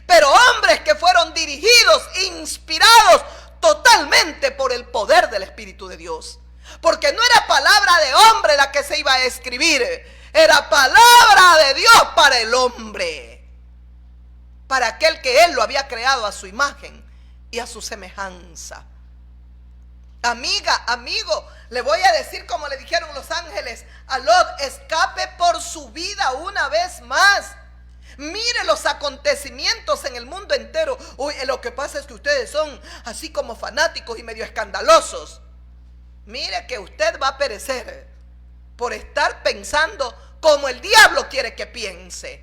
pero hombres que fueron dirigidos, inspirados totalmente por el poder del Espíritu de Dios. Porque no era palabra de hombre la que se iba a escribir, era palabra de Dios para el hombre, para aquel que Él lo había creado a su imagen y a su semejanza. Amiga, amigo, le voy a decir como le dijeron los ángeles a Lot: escape por su vida una vez más. Mire los acontecimientos en el mundo entero. Uy, lo que pasa es que ustedes son así como fanáticos y medio escandalosos. Mire que usted va a perecer por estar pensando como el diablo quiere que piense.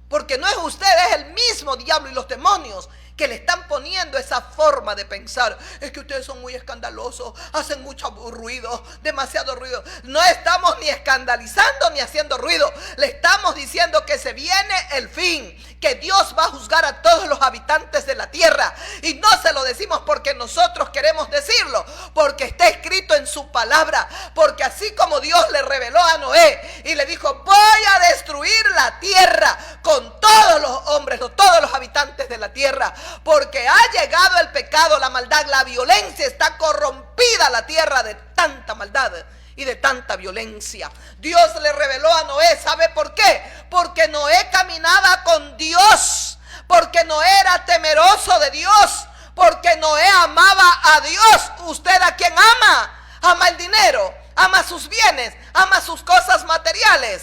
Porque no es usted, es el mismo diablo y los demonios que le están poniendo esa forma de pensar. Es que ustedes son muy escandalosos, hacen mucho ruido, demasiado ruido. No estamos ni escandalizando ni haciendo ruido. Le estamos diciendo que se viene el fin, que Dios va a juzgar a todos los habitantes de la tierra. Y no se lo decimos porque nosotros queremos decirlo, porque está escrito en su palabra. Porque así como Dios le reveló a Noé y le dijo: voy a destruir la tierra con todos los hombres, todos los habitantes de la tierra, porque ha llegado el pecado, la maldad, la violencia, está corrompida la tierra de tanta maldad y de tanta violencia. Dios le reveló a Noé, ¿sabe por qué? Porque Noé caminaba con Dios, porque Noé era temeroso de Dios, porque Noé amaba a Dios. ¿Usted a quién ama? Ama el dinero, ama sus bienes, ama sus cosas materiales.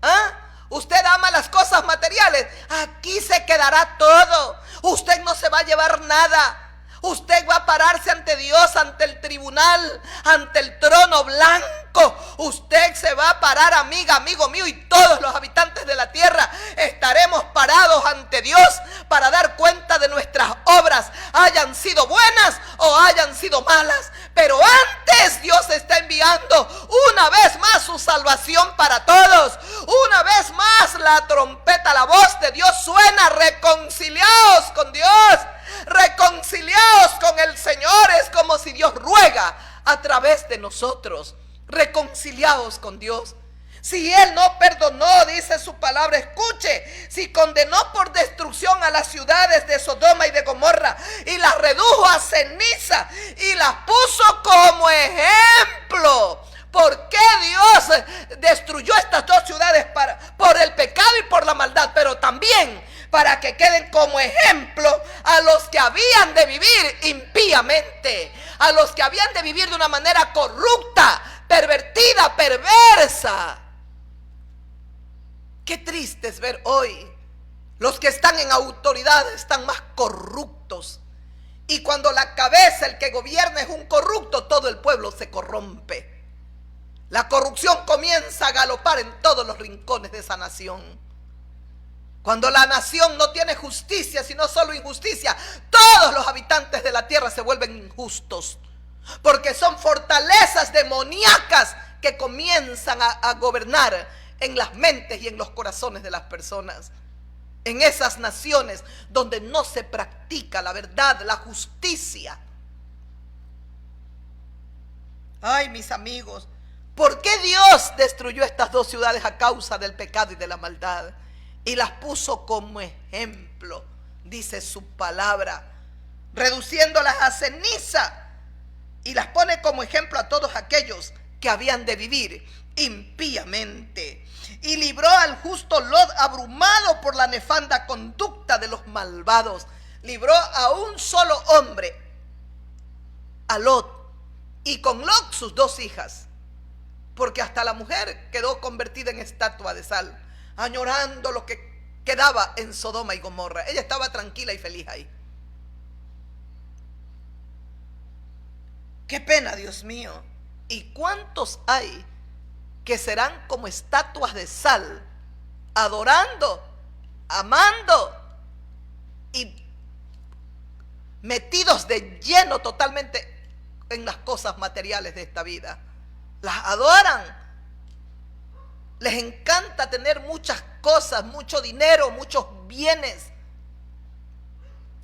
¿Ah? Usted ama las cosas materiales, aquí se quedará todo. Usted no se va a llevar nada. Usted va a pararse ante Dios, ante el tribunal, ante el trono blanco. Usted se va a parar, amiga, amigo mío, y todos los habitantes de la tierra estaremos parados ante Dios para dar cuenta de nuestras obras, hayan sido buenas o hayan sido malas. Pero antes Dios está enviando una vez más su salvación para todos. Una vez más la trompeta, la voz de Dios suena: reconciliaos con Dios. Reconciliaos con el Señor. Es como si Dios ruega a través de nosotros: reconciliaos con Dios. Si Él no perdonó, dice su palabra, escuche, si condenó por destrucción a las ciudades de Sodoma y de Gomorra y las redujo a ceniza y las puso como ejemplo. ¿Por qué Dios destruyó estas dos ciudades? Por el pecado y por la maldad, pero también para que queden como ejemplo a los que habían de vivir impíamente, a los que habían de vivir de una manera corrupta, pervertida, perversa. Qué triste es ver hoy los que están en autoridad están más corruptos, y cuando la cabeza, el que gobierna, es un corrupto, todo el pueblo se corrompe. La corrupción comienza a galopar en todos los rincones de esa nación. Cuando la nación no tiene justicia, sino solo injusticia, todos los habitantes de la tierra se vuelven injustos, porque son fortalezas demoníacas que comienzan a gobernar en las mentes y en los corazones de las personas. En esas naciones donde no se practica la verdad, la justicia. Ay, mis amigos, ¿por qué Dios destruyó estas dos ciudades a causa del pecado y de la maldad? Y las puso como ejemplo, dice su palabra, reduciéndolas a ceniza, y las pone como ejemplo a todos aquellos que habían de vivir impíamente. Y libró al justo Lot, abrumado por la nefanda conducta de los malvados. Libró a un solo hombre, a Lot, y con Lot sus dos hijas, porque hasta la mujer quedó convertida en estatua de sal, añorando lo que quedaba en Sodoma y Gomorra. Ella estaba tranquila y feliz ahí. Qué pena, Dios mío. ¿Y cuántos hay que serán como estatuas de sal, adorando, amando y metidos de lleno totalmente en las cosas materiales de esta vida? Las adoran, les encanta tener muchas cosas, mucho dinero, muchos bienes.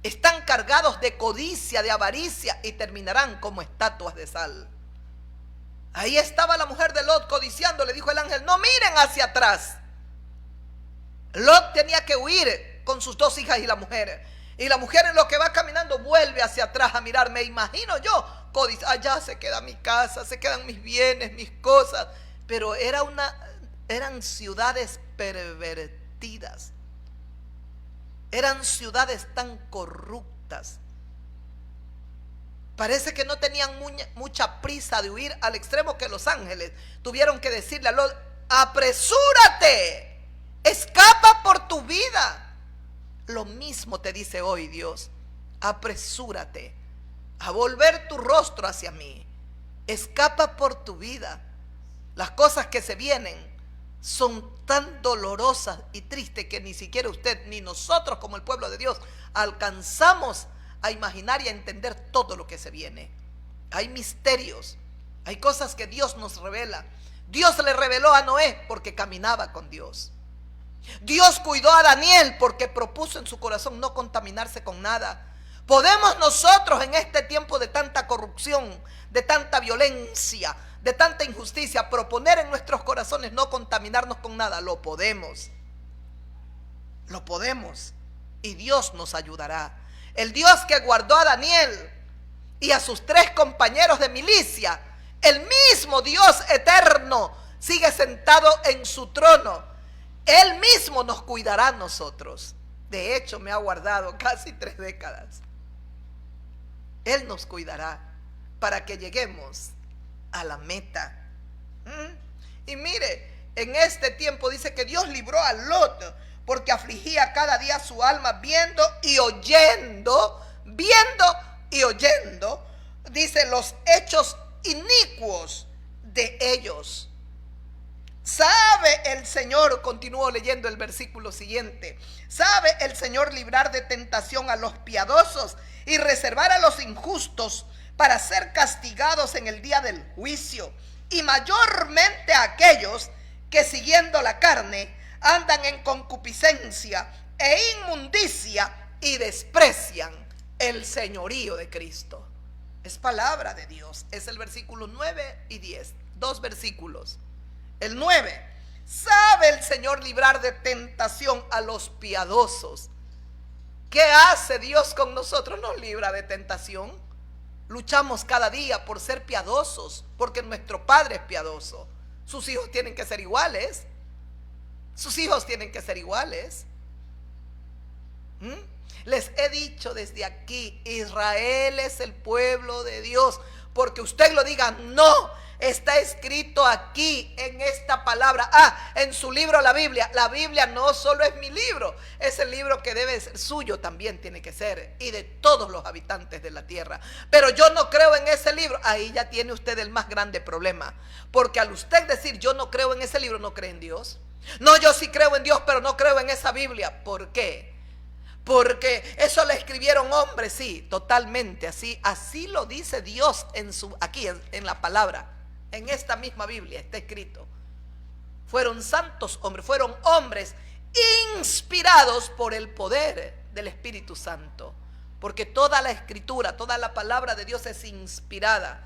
Están cargados de codicia, de avaricia, y terminarán como estatuas de sal. Ahí estaba la mujer de Lot codiciando. Le dijo el ángel: no miren hacia atrás. Lot tenía que huir con sus dos hijas y la mujer. Y la mujer, en lo que va caminando, vuelve hacia atrás a mirar. Me imagino yo, allá se queda mi casa, se quedan mis bienes, mis cosas. Pero eran ciudades pervertidas. Eran ciudades tan corruptas. Parece que no tenían mucha prisa de huir, al extremo que los ángeles tuvieron que decirle a Lot: apresúrate, escapa por tu vida. Lo mismo te dice hoy Dios: apresúrate a volver tu rostro hacia mí, escapa por tu vida. Las cosas que se vienen son tan dolorosas y tristes que ni siquiera usted ni nosotros, como el pueblo de Dios, alcanzamos a imaginar y a entender todo lo que se viene. Hay misterios, hay cosas que Dios nos revela. Dios le reveló a Noé porque caminaba con Dios. Dios cuidó a Daniel porque propuso en su corazón no contaminarse con nada. ¿Podemos nosotros, en este tiempo de tanta corrupción, de tanta violencia, de tanta injusticia, proponer en nuestros corazones no contaminarnos con nada? Lo podemos. Lo podemos. Y Dios nos ayudará. El Dios que guardó a Daniel y a sus 3 compañeros de milicia, el mismo Dios eterno, sigue sentado en su trono. Él mismo nos cuidará a nosotros. De hecho, me ha guardado casi 3 décadas. Él nos cuidará para que lleguemos a la meta. Y mire, en este tiempo dice que Dios libró a Lot, porque afligía cada día su alma viendo y oyendo, dice, los hechos inicuos de ellos. Sabe el Señor, continúo leyendo el versículo siguiente, sabe el Señor librar de tentación a los piadosos y reservar a los injustos para ser castigados en el día del juicio, y mayormente a aquellos que siguiendo la carne andan en concupiscencia e inmundicia y desprecian el señorío de Cristo. Es palabra de Dios. Es el versículo 9 y 10, 2 versículos. El 9: sabe el Señor librar de tentación a los piadosos. ¿Qué hace Dios con nosotros? Nos libra de tentación. Luchamos cada día por ser piadosos, porque nuestro Padre es piadoso. Sus hijos tienen que ser iguales. Sus hijos tienen que ser iguales. Les he dicho desde aquí: Israel es el pueblo de Dios. Porque usted lo diga, no, está escrito aquí en esta palabra. En su libro la Biblia. La Biblia no solo es mi libro, es el libro que debe ser suyo, también tiene que ser, y de todos los habitantes de la tierra. Pero yo no creo en ese libro. Ahí ya tiene usted el más grande problema, porque al usted decir yo no creo en ese libro, no cree en Dios. No, yo sí creo en Dios, pero no creo en esa Biblia. ¿Por qué? Porque eso lo escribieron hombres, sí, totalmente, así lo dice Dios aquí en la palabra, en esta misma Biblia está escrito. Fueron santos hombres, fueron hombres inspirados por el poder del Espíritu Santo, porque toda la escritura, toda la palabra de Dios es inspirada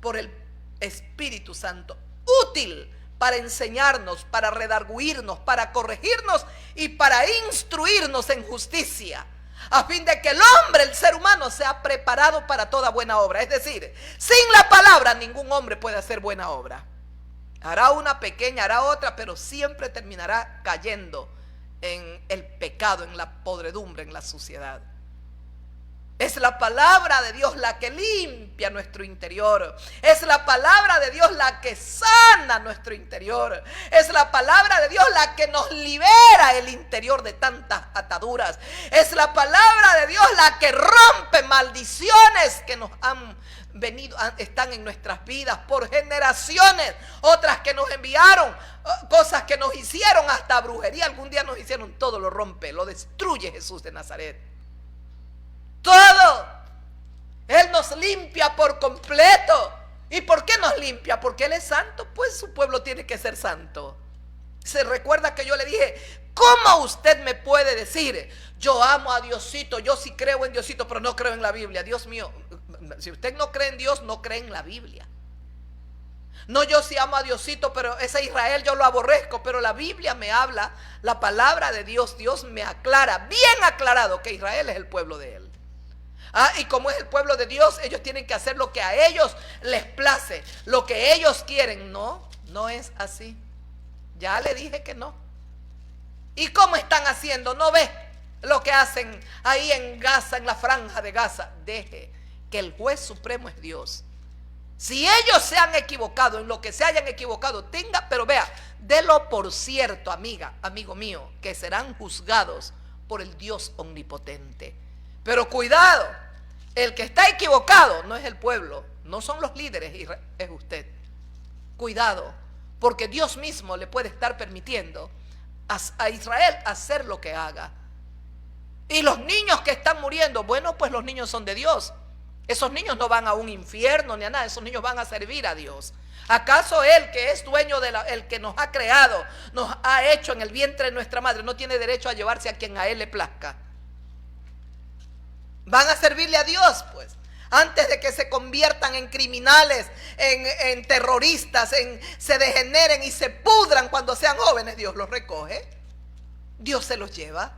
por el Espíritu Santo, útil para enseñarnos, para redarguirnos, para corregirnos y para instruirnos en justicia, a fin de que el hombre, el ser humano, sea preparado para toda buena obra. Es decir, sin la palabra ningún hombre puede hacer buena obra. Hará una pequeña, hará otra, pero siempre terminará cayendo en el pecado, en la podredumbre, en la suciedad. Es la palabra de Dios la que limpia nuestro interior. Es la palabra de Dios la que sana nuestro interior. Es la palabra de Dios la que nos libera el interior de tantas ataduras. Es la palabra de Dios la que rompe maldiciones que nos han venido, están en nuestras vidas por generaciones. Otras que nos enviaron, cosas que nos hicieron, hasta brujería algún día nos hicieron. Todo lo rompe, lo destruye Jesús de Nazaret. Todo. Él nos limpia por completo. ¿Y por qué nos limpia? Porque Él es santo, pues su pueblo tiene que ser santo. Se recuerda que yo le dije, ¿cómo usted me puede decir, yo amo a Diosito, yo sí creo en Diosito, pero no creo en la Biblia? Dios mío, si usted no cree en Dios, no cree en la Biblia. No, yo sí amo a Diosito, pero ese Israel yo lo aborrezco, pero la Biblia me habla, la palabra de Dios, Dios me aclara, bien aclarado, que Israel es el pueblo de Él. Y como es el pueblo de Dios, ellos tienen que hacer lo que a ellos les place, lo que ellos quieren. No, no es así. Ya le dije que no. ¿Y cómo están haciendo? ¿No ve lo que hacen ahí en Gaza, en la franja de Gaza? Deje que el juez supremo es Dios. Si ellos se han equivocado, en lo que se hayan equivocado, pero vea, délo por cierto, amiga, amigo mío, que serán juzgados por el Dios omnipotente. Pero cuidado, el que está equivocado no es el pueblo, no son los líderes, es usted. Cuidado, porque Dios mismo le puede estar permitiendo a Israel hacer lo que haga. Y los niños que están muriendo, bueno, pues los niños son de Dios. Esos niños no van a un infierno ni a nada, esos niños van a servir a Dios. ¿Acaso Él, que es dueño el que nos ha creado, nos ha hecho en el vientre de nuestra madre, no tiene derecho a llevarse a quien a Él le plazca? Van a servirle a Dios, pues, antes de que se conviertan en criminales, en terroristas, se degeneren y se pudran cuando sean jóvenes. Dios los recoge, Dios se los lleva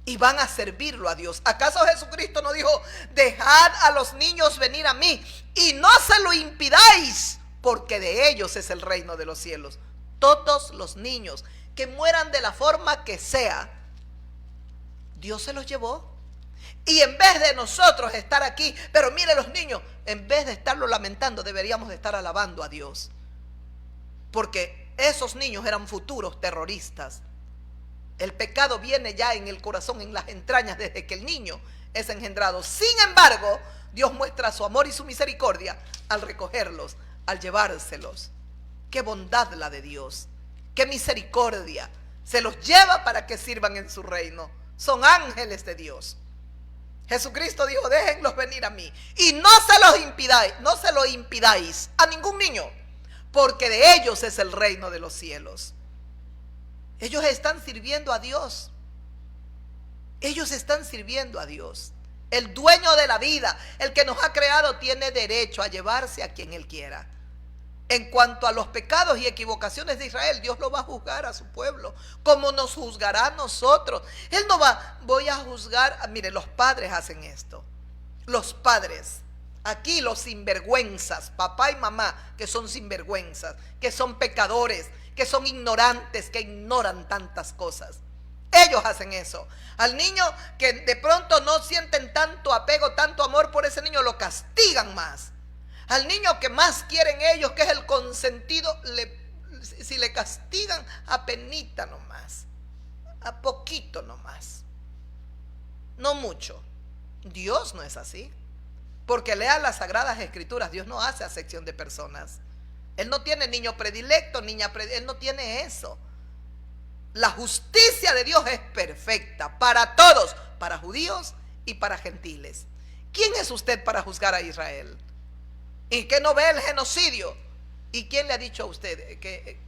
y van a servirlo a Dios. ¿Acaso Jesucristo no dijo, dejad a los niños venir a mí y no se lo impidáis, porque de ellos es el reino de los cielos? Todos los niños que mueran de la forma que sea, Dios se los llevó. Y en vez de nosotros estar aquí, pero mire los niños, en vez de estarlo lamentando, deberíamos de estar alabando a Dios. Porque esos niños eran futuros terroristas. El pecado viene ya en el corazón, en las entrañas, desde que el niño es engendrado. Sin embargo, Dios muestra su amor y su misericordia al recogerlos, al llevárselos. Qué bondad la de Dios, qué misericordia. Se los lleva para que sirvan en su reino. Son ángeles de Dios. Jesucristo dijo, déjenlos venir a mí y no se lo impidáis a ningún niño, porque de ellos es el reino de los cielos. Ellos están sirviendo a Dios. Ellos están sirviendo a Dios. El dueño de la vida, el que nos ha creado, tiene derecho a llevarse a quien Él quiera. En cuanto a los pecados y equivocaciones de Israel, Dios lo va a juzgar a su pueblo, como nos juzgará a nosotros. Él no voy a juzgar, mire, los padres hacen esto. Los padres, aquí los sinvergüenzas, papá y mamá, que son sinvergüenzas, que son pecadores, que son ignorantes, que ignoran tantas cosas. Ellos hacen eso. Al niño que de pronto no sienten tanto apego, tanto amor por ese niño, lo castigan más. Al niño que más quieren ellos, que es el consentido, si le castigan, a penita nomás, a poquito nomás, no mucho. Dios no es así. Porque lea las Sagradas Escrituras, Dios no hace acepción de personas. Él no tiene niño predilecto, niña predilecta, Él no tiene eso. La justicia de Dios es perfecta para todos, para judíos y para gentiles. ¿Quién es usted para juzgar a Israel? ¿Y qué no ve el genocidio? ¿Y quién le ha dicho a usted que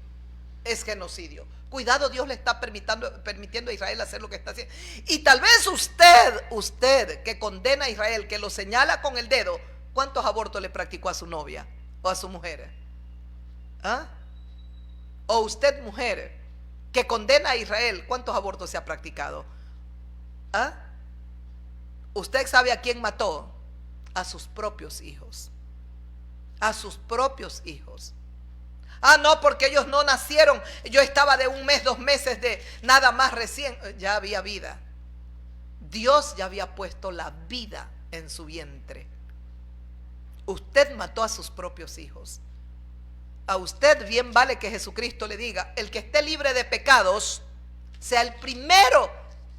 es genocidio? Cuidado, Dios le está permitiendo a Israel hacer lo que está haciendo. Y tal vez usted que condena a Israel, que lo señala con el dedo, ¿cuántos abortos le practicó a su novia o a su mujer? ¿Ah? O usted, mujer, que condena a Israel, ¿cuántos abortos se ha practicado? ¿Ah? ¿Usted sabe a quién mató? A sus propios hijos. A sus propios hijos. Ah, no, porque ellos no nacieron. Yo estaba de 1 mes, 2 meses de nada más recién. Ya había vida. Dios ya había puesto la vida en su vientre. Usted mató a sus propios hijos. A usted bien vale que Jesucristo le diga: el que esté libre de pecados, sea el primero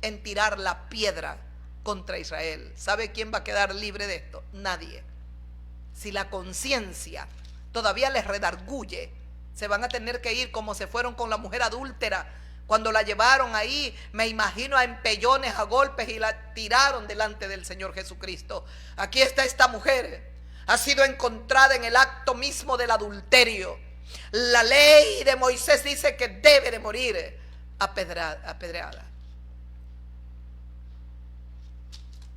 en tirar la piedra contra Israel. ¿Sabe quién va a quedar libre de esto? Nadie. Si la conciencia todavía les redarguye, se van a tener que ir como se fueron con la mujer adúltera. Cuando la llevaron ahí, me imagino, a empellones, a golpes, y la tiraron delante del Señor Jesucristo. Aquí está esta mujer, ha sido encontrada en el acto mismo del adulterio. La ley de Moisés dice que debe de morir apedreada.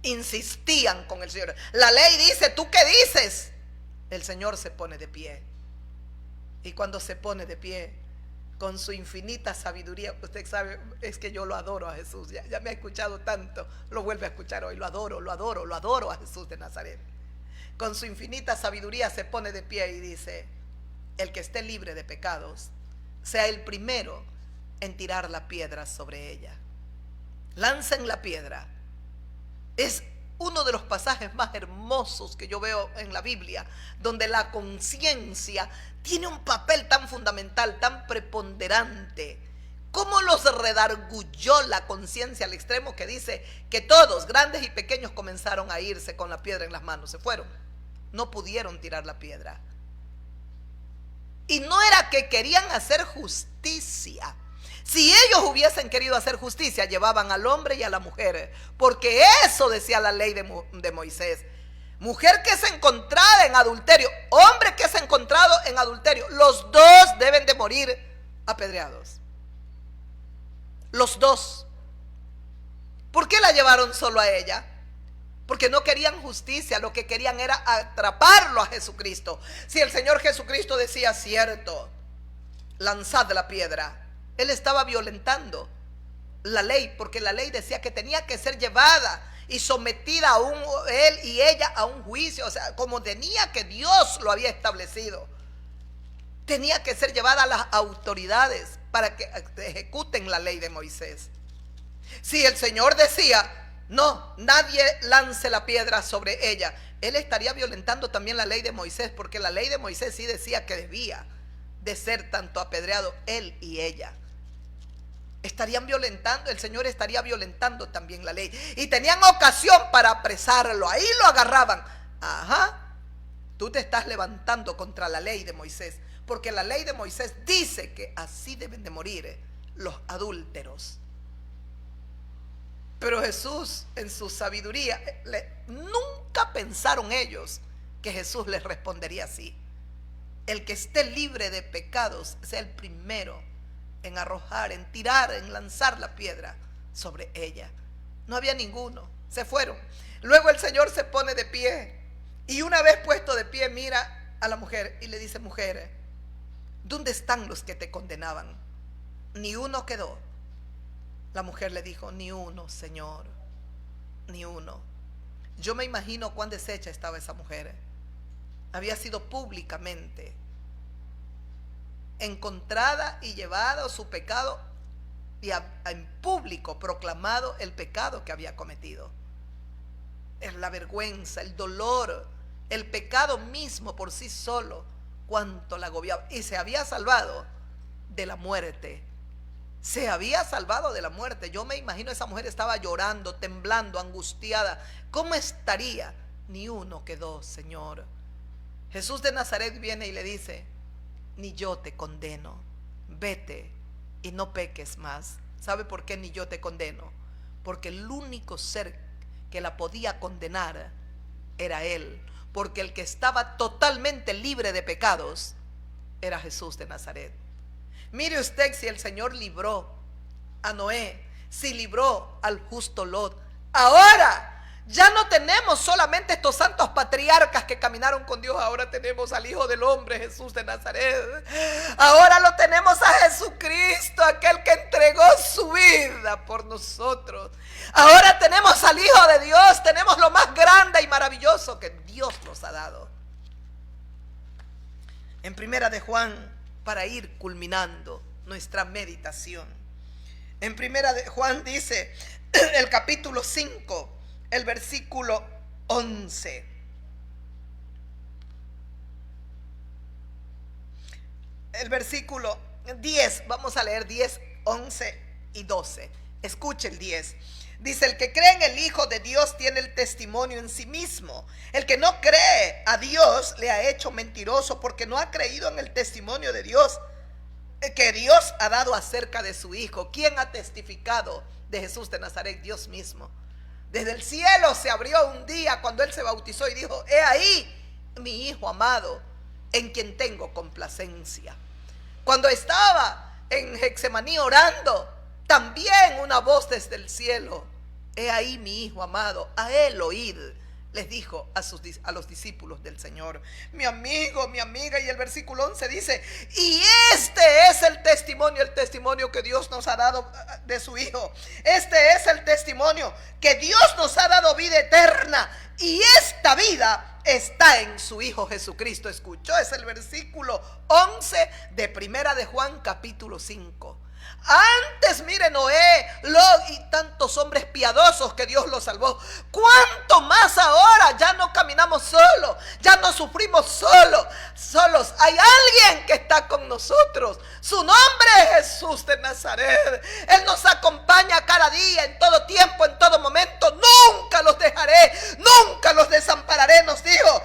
Insistían con el Señor. La ley dice, ¿tú qué dices? El Señor se pone de pie. Y cuando se pone de pie, con su infinita sabiduría, usted sabe, es que yo lo adoro a Jesús. Ya me ha escuchado tanto, lo vuelve a escuchar hoy. Lo adoro a Jesús de Nazaret. Con su infinita sabiduría se pone de pie y dice: el que esté libre de pecados, sea el primero en tirar la piedra sobre ella. Lancen la piedra. Es uno de los pasajes más hermosos que yo veo en la Biblia, donde la conciencia tiene un papel tan fundamental, tan preponderante. ¿Cómo los redarguyó la conciencia al extremo que dice que todos, grandes y pequeños, comenzaron a irse con la piedra en las manos? Se fueron. No pudieron tirar la piedra. Y no era que querían hacer justicia. Si ellos hubiesen querido hacer justicia, llevaban al hombre y a la mujer, porque eso decía la ley de Moisés. Mujer que es encontrada en adulterio, hombre que es encontrado en adulterio, los dos deben de morir apedreados. Los dos. ¿Por qué la llevaron solo a ella? Porque no querían justicia, lo que querían era atraparlo a Jesucristo. Si el Señor Jesucristo decía: cierto, lanzad la piedra, Él estaba violentando la ley, porque la ley decía que tenía que ser llevada y sometida él y ella a un juicio, o sea, como tenía que Dios lo había establecido. Tenía que ser llevada a las autoridades para que ejecuten la ley de Moisés. Si el Señor decía: no, nadie lance la piedra sobre ella, Él estaría violentando también la ley de Moisés, porque la ley de Moisés sí decía que debía de ser tanto apedreado él y ella. Estarían violentando, el Señor estaría violentando también la ley. Y tenían ocasión para apresarlo, ahí lo agarraban. Ajá, tú te estás levantando contra la ley de Moisés, porque la ley de Moisés dice que así deben de morir los adúlteros. Pero Jesús, en su sabiduría, nunca pensaron ellos que Jesús les respondería así: el que esté libre de pecados sea el primero en arrojar, en tirar, en lanzar la piedra sobre ella. No había ninguno, se fueron. Luego el Señor se pone de pie, y una vez puesto de pie mira a la mujer y le dice: mujer, ¿dónde están los que te condenaban? Ni uno quedó. La mujer le dijo: ni uno, Señor, ni uno. Yo me imagino cuán deshecha estaba esa mujer. Había sido públicamente encontrada y llevado su pecado, y en público proclamado el pecado que había cometido. Es la vergüenza, el dolor el pecado mismo por sí solo, cuánto la agobiaba. Y se había salvado de la muerte. Se había salvado de la muerte. Yo me imagino esa mujer estaba llorando, temblando, angustiada. ¿Cómo estaría? Ni uno quedó, Señor. Jesús de Nazaret viene y le dice: ni yo te condeno, vete y no peques más. ¿Sabe por qué ni yo te condeno? Porque el único ser que la podía condenar era Él. Porque el que estaba totalmente libre de pecados era Jesús de Nazaret. Mire usted, si el Señor libró a Noé, si libró al justo Lot, ahora ya no tenemos solamente estos santos patriarcas que caminaron con Dios. Ahora tenemos al Hijo del Hombre, Jesús de Nazaret. Ahora lo tenemos a Jesucristo, aquel que entregó su vida por nosotros. Ahora tenemos al Hijo de Dios. Tenemos lo más grande y maravilloso que Dios nos ha dado. En Primera de Juan, para ir culminando nuestra meditación, en Primera de Juan dice, el capítulo 5, el versículo 11. El versículo 10, vamos a leer 10, 11 y 12. Escuche el 10. Dice: el que cree en el Hijo de Dios tiene el testimonio en sí mismo. El que no cree a Dios le ha hecho mentiroso, porque no ha creído en el testimonio de Dios que Dios ha dado acerca de su Hijo. ¿Quién ha testificado de Jesús de Nazaret? Dios mismo. Desde el cielo se abrió un día cuando Él se bautizó y dijo: he ahí mi Hijo amado, en quien tengo complacencia. Cuando estaba en Getsemaní orando, también una voz desde el cielo: he ahí mi Hijo amado, a Él oíd, les dijo a los discípulos del Señor. Mi amigo, mi amiga, y el versículo 11 dice: y este es el testimonio que Dios nos ha dado de su Hijo. Este es el testimonio, que Dios nos ha dado vida eterna, y esta vida está en su Hijo Jesucristo. Escuchó, es el versículo 11 de Primera de Juan capítulo 5. Antes, mire, Noé, Lot y tantos hombres piadosos que Dios los salvó. ¿Cuánto más ahora? Ya no caminamos solos, ya no sufrimos solos. Hay alguien que está con nosotros. Su nombre es Jesús de Nazaret. Él nos acompaña cada día, en todo tiempo, en todo momento. Nunca los dejaré, nunca los desampararé, nos dijo.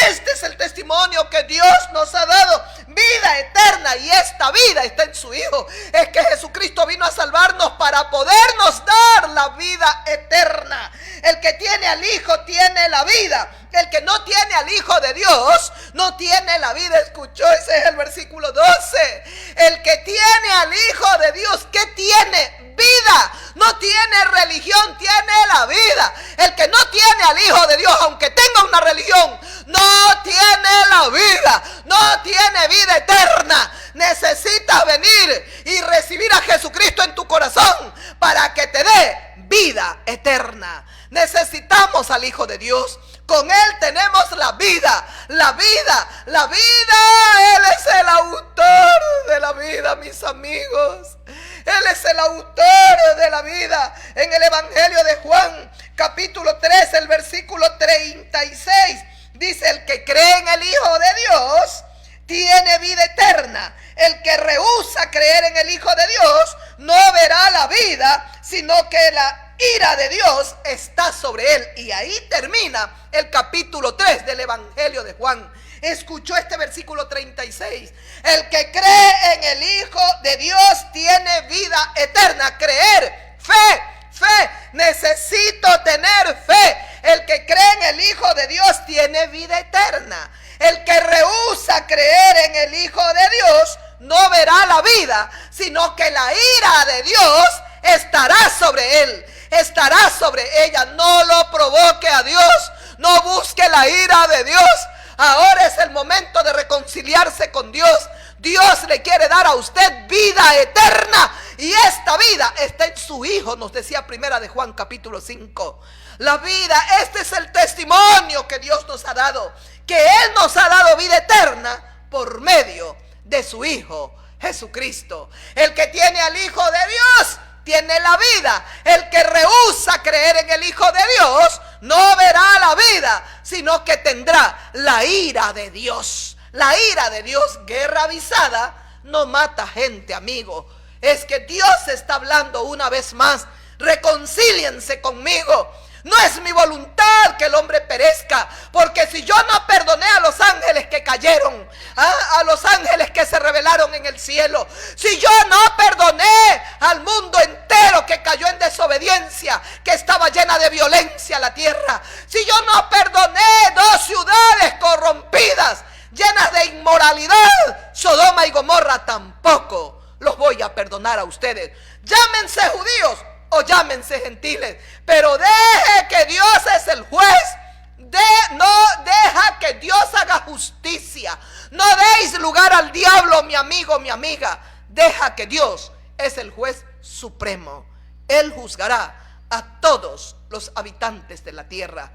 Este es el testimonio que Dios nos ha dado, vida eterna, y esta vida está en su Hijo. Es que Jesucristo vino a salvarnos para podernos dar la vida eterna. El que tiene al Hijo tiene la vida. El que no tiene al Hijo de Dios no tiene la vida. Escuchó, ese es el versículo 12. El que tiene al Hijo de Dios, ¿qué tiene? Vida. No tiene religión, tiene la vida. El que no tiene al Hijo de Dios, aunque tenga una religión, no tiene la vida, no tiene vida eterna. Necesitas venir y recibir a Jesucristo en tu corazón para que te dé vida eterna. Necesitamos al Hijo de Dios. Con Él tenemos la vida. Él es el autor de la vida, mis amigos. Él es el autor de la vida. En el Evangelio de Juan, capítulo 3, el versículo 36, dice: el que cree en el Hijo de Dios tiene vida eterna. El que rehúsa creer en el Hijo de Dios no verá la vida, sino que la ira de Dios está sobre él. Y ahí termina el capítulo 3 del Evangelio de Juan. Escuchó este versículo 36. El que cree en el Hijo de Dios tiene vida eterna. Creer, fe. Necesito tener fe. El que cree en el Hijo de Dios tiene vida eterna. El que rehúsa creer en el Hijo de Dios no verá la vida, sino que la ira de Dios estará sobre él, estará sobre ella. No lo provoque a Dios, no busque la ira de Dios. Ahora es el momento de reconciliarse con Dios. Dios le quiere dar a usted vida eterna, y esta vida está en su Hijo, nos decía Primera de Juan capítulo 5. La vida, este es el testimonio que Dios nos ha dado, que Él nos ha dado vida eterna por medio de su Hijo Jesucristo. El que tiene al Hijo de Dios tiene la vida. El que rehúsa creer en el Hijo de Dios no verá la vida, sino que tendrá la ira de Dios. La ira de Dios, guerra avisada, no mata gente, amigo. Es que Dios está hablando una vez más: reconcíliense conmigo. No es mi voluntad que el hombre perezca, porque si yo no perdoné a los ángeles que cayeron, a los ángeles que se rebelaron en el cielo, si yo no perdoné al mundo entero que cayó en desobediencia, que estaba llena de violencia la tierra, si yo no perdoné 2 ciudades corrompidas, llenas de inmoralidad, Sodoma y Gomorra, tampoco los voy a perdonar a ustedes. Llámense judíos o llámense gentiles, pero deje que Dios es el juez. No deja que Dios haga justicia. No deis lugar al diablo, mi amigo, mi amiga. Deja que Dios es el juez supremo. Él juzgará a todos los habitantes de la tierra,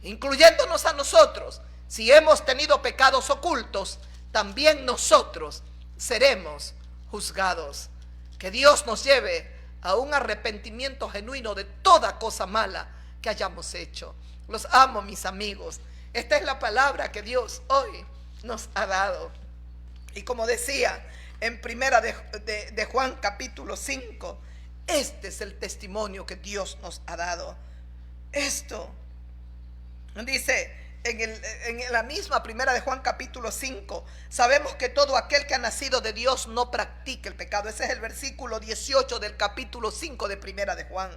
incluyéndonos a nosotros. Si hemos tenido pecados ocultos, también nosotros seremos juzgados. Que Dios nos lleve a un arrepentimiento genuino de toda cosa mala que hayamos hecho. Los amo, mis amigos. Esta es la palabra que Dios hoy nos ha dado. Y como decía en primera de Juan capítulo 5, este es el testimonio que Dios nos ha dado. Esto dice en la misma primera de Juan capítulo 5, sabemos que todo aquel que ha nacido de Dios no practica el pecado. Ese es el versículo 18 del capítulo 5 de primera de Juan.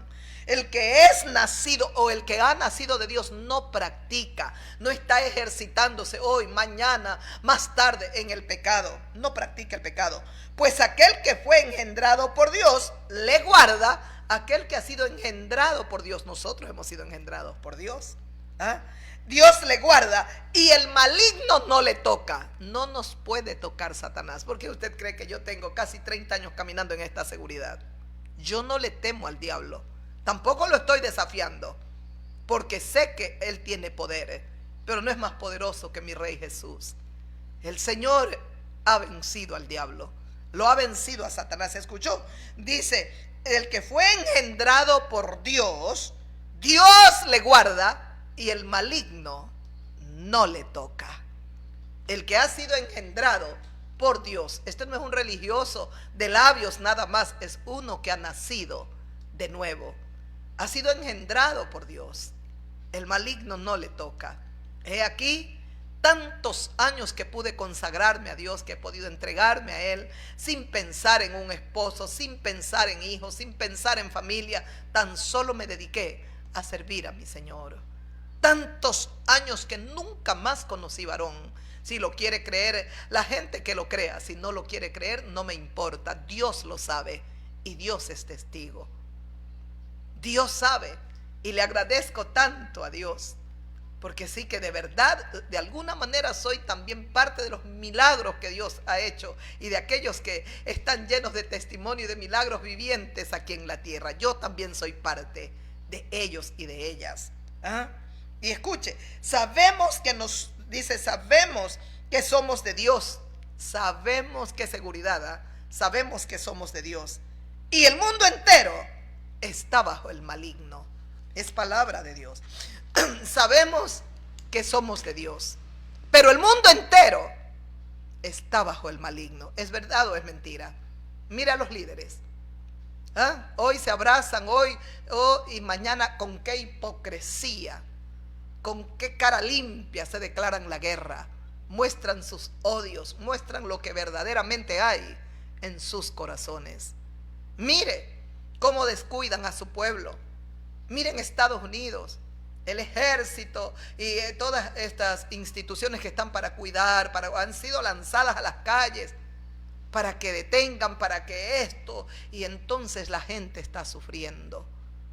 El que es nacido o el que ha nacido de Dios no practica, no está ejercitándose hoy, mañana, más tarde en el pecado. No practica el pecado. Pues aquel que fue engendrado por Dios le guarda. Aquel que ha sido engendrado por Dios, nosotros hemos sido engendrados por Dios. Dios le guarda y el maligno no le toca. No nos puede tocar Satanás. ¿Por qué usted cree que yo tengo casi 30 años caminando en esta seguridad? Yo no le temo al diablo. Tampoco lo estoy desafiando, porque sé que él tiene poderes, pero no es más poderoso que mi Rey Jesús. El Señor ha vencido al diablo, lo ha vencido a Satanás. ¿Escuchó? Dice, el que fue engendrado por Dios, Dios le guarda y el maligno no le toca. El que ha sido engendrado por Dios, este no es un religioso de labios nada más, es uno que ha nacido de nuevo. Ha sido engendrado por Dios. El maligno no le toca. He aquí tantos años que pude consagrarme a Dios, que he podido entregarme a Él sin pensar en un esposo, sin pensar en hijos, sin pensar en familia. Tan solo me dediqué a servir a mi Señor. Tantos años que nunca más conocí varón. Si lo quiere creer, la gente que lo crea. Si no lo quiere creer, no me importa. Dios lo sabe y Dios es testigo. Dios sabe, y le agradezco tanto a Dios, porque sí que de verdad, de alguna manera soy también parte de los milagros que Dios ha hecho y de aquellos que están llenos de testimonio y de milagros vivientes aquí en la tierra. Yo también soy parte de ellos y de ellas. Y escuche, sabemos que somos de Dios. Sabemos que seguridad, sabemos que somos de Dios. Y el mundo entero está bajo el maligno. Es palabra de Dios. Sabemos que somos de Dios, pero el mundo entero está bajo el maligno. ¿Es verdad o es mentira? Mira a los líderes. Hoy se abrazan, hoy y mañana con qué hipocresía, con qué cara limpia se declaran la guerra. Muestran sus odios, muestran lo que verdaderamente hay en sus corazones. Mire cómo descuidan a su pueblo. Miren Estados Unidos, el ejército y todas estas instituciones que están para cuidar, han sido lanzadas a las calles para que detengan, para que esto, y entonces la gente está sufriendo,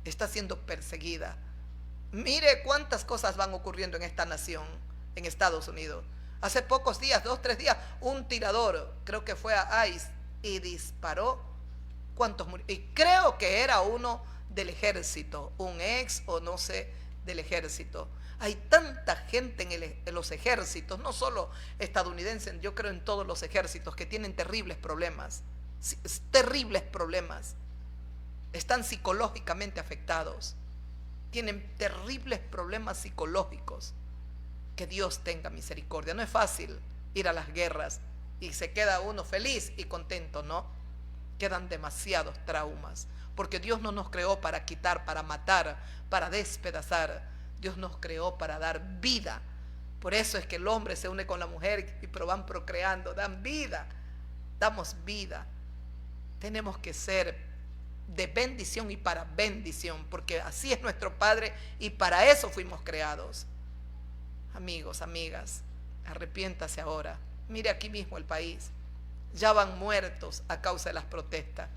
está siendo perseguida. Mire cuántas cosas van ocurriendo en esta nación, en Estados Unidos. Hace pocos días, 2, 3 días, un tirador, creo que fue a ICE, y disparó. ¿Cuántos murieron? Y creo que era uno del ejército, un ex o no sé, del ejército. Hay tanta gente en los ejércitos, no solo estadounidenses, yo creo en todos los ejércitos, que tienen terribles problemas, terribles problemas. Están psicológicamente afectados. tienen terribles problemas psicológicos. Que Dios tenga misericordia. No es fácil ir a las guerras y se queda uno feliz y contento, no. Quedan demasiados traumas, porque Dios no nos creó para quitar, para matar, para despedazar. Dios nos creó para dar vida. Por eso es que el hombre se une con la mujer y van procreando, dan vida, damos vida. Tenemos que ser de bendición y para bendición, porque así es nuestro Padre y para eso fuimos creados. Amigos, amigas, arrepiéntase ahora. Mire aquí mismo el país. Ya van muertos a causa de las protestas.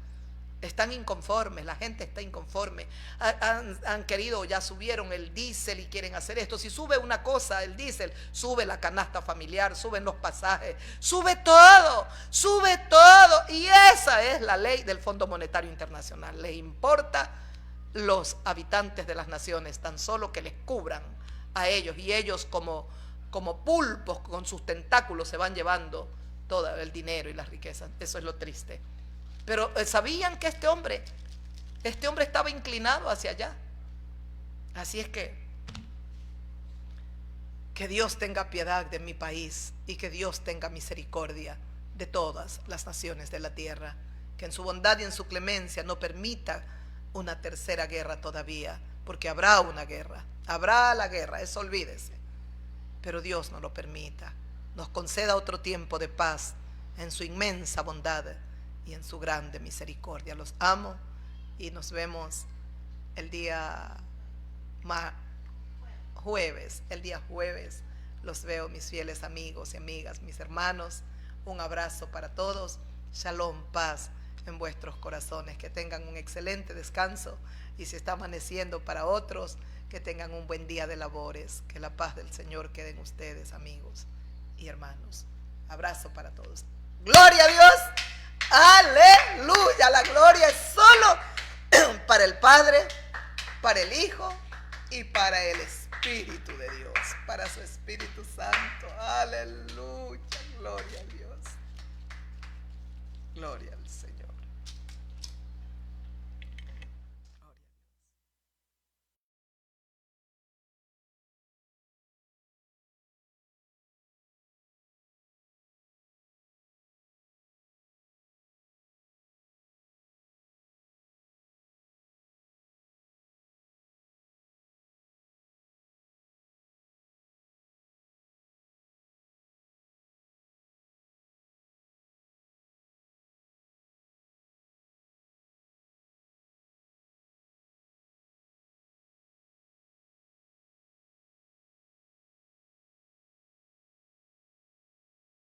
Están inconformes, la gente está inconforme. Han querido, ya subieron el diésel y quieren hacer esto. Si sube una cosa, el diésel, sube la canasta familiar, suben los pasajes, sube todo, sube todo. Y esa es la ley del Fondo Monetario Internacional. Les importa los habitantes de las naciones, tan solo que les cubran a ellos, y ellos como pulpos con sus tentáculos se van llevando todo el dinero y las riquezas. Eso es lo triste. Pero sabían que este hombre estaba inclinado hacia allá. Así es que Dios tenga piedad de mi país y que Dios tenga misericordia de todas las naciones de la tierra, que en su bondad y en su clemencia no permita una tercera guerra todavía, porque habrá una guerra. Habrá la guerra, eso olvídese. Pero Dios no lo permita. Nos conceda otro tiempo de paz en su inmensa bondad y en su grande misericordia. Los amo y nos vemos el día jueves. El día jueves los veo, mis fieles amigos y amigas, mis hermanos. Un abrazo para todos. Shalom, paz en vuestros corazones. Que tengan un excelente descanso, y si está amaneciendo para otros, que tengan un buen día de labores. Que la paz del Señor quede en ustedes, amigos y hermanos. Abrazo para todos. ¡Gloria a Dios! ¡Aleluya! La gloria es solo para el Padre, para el Hijo y para el Espíritu de Dios, para su Espíritu Santo. ¡Aleluya! Gloria a Dios. Gloria al Señor.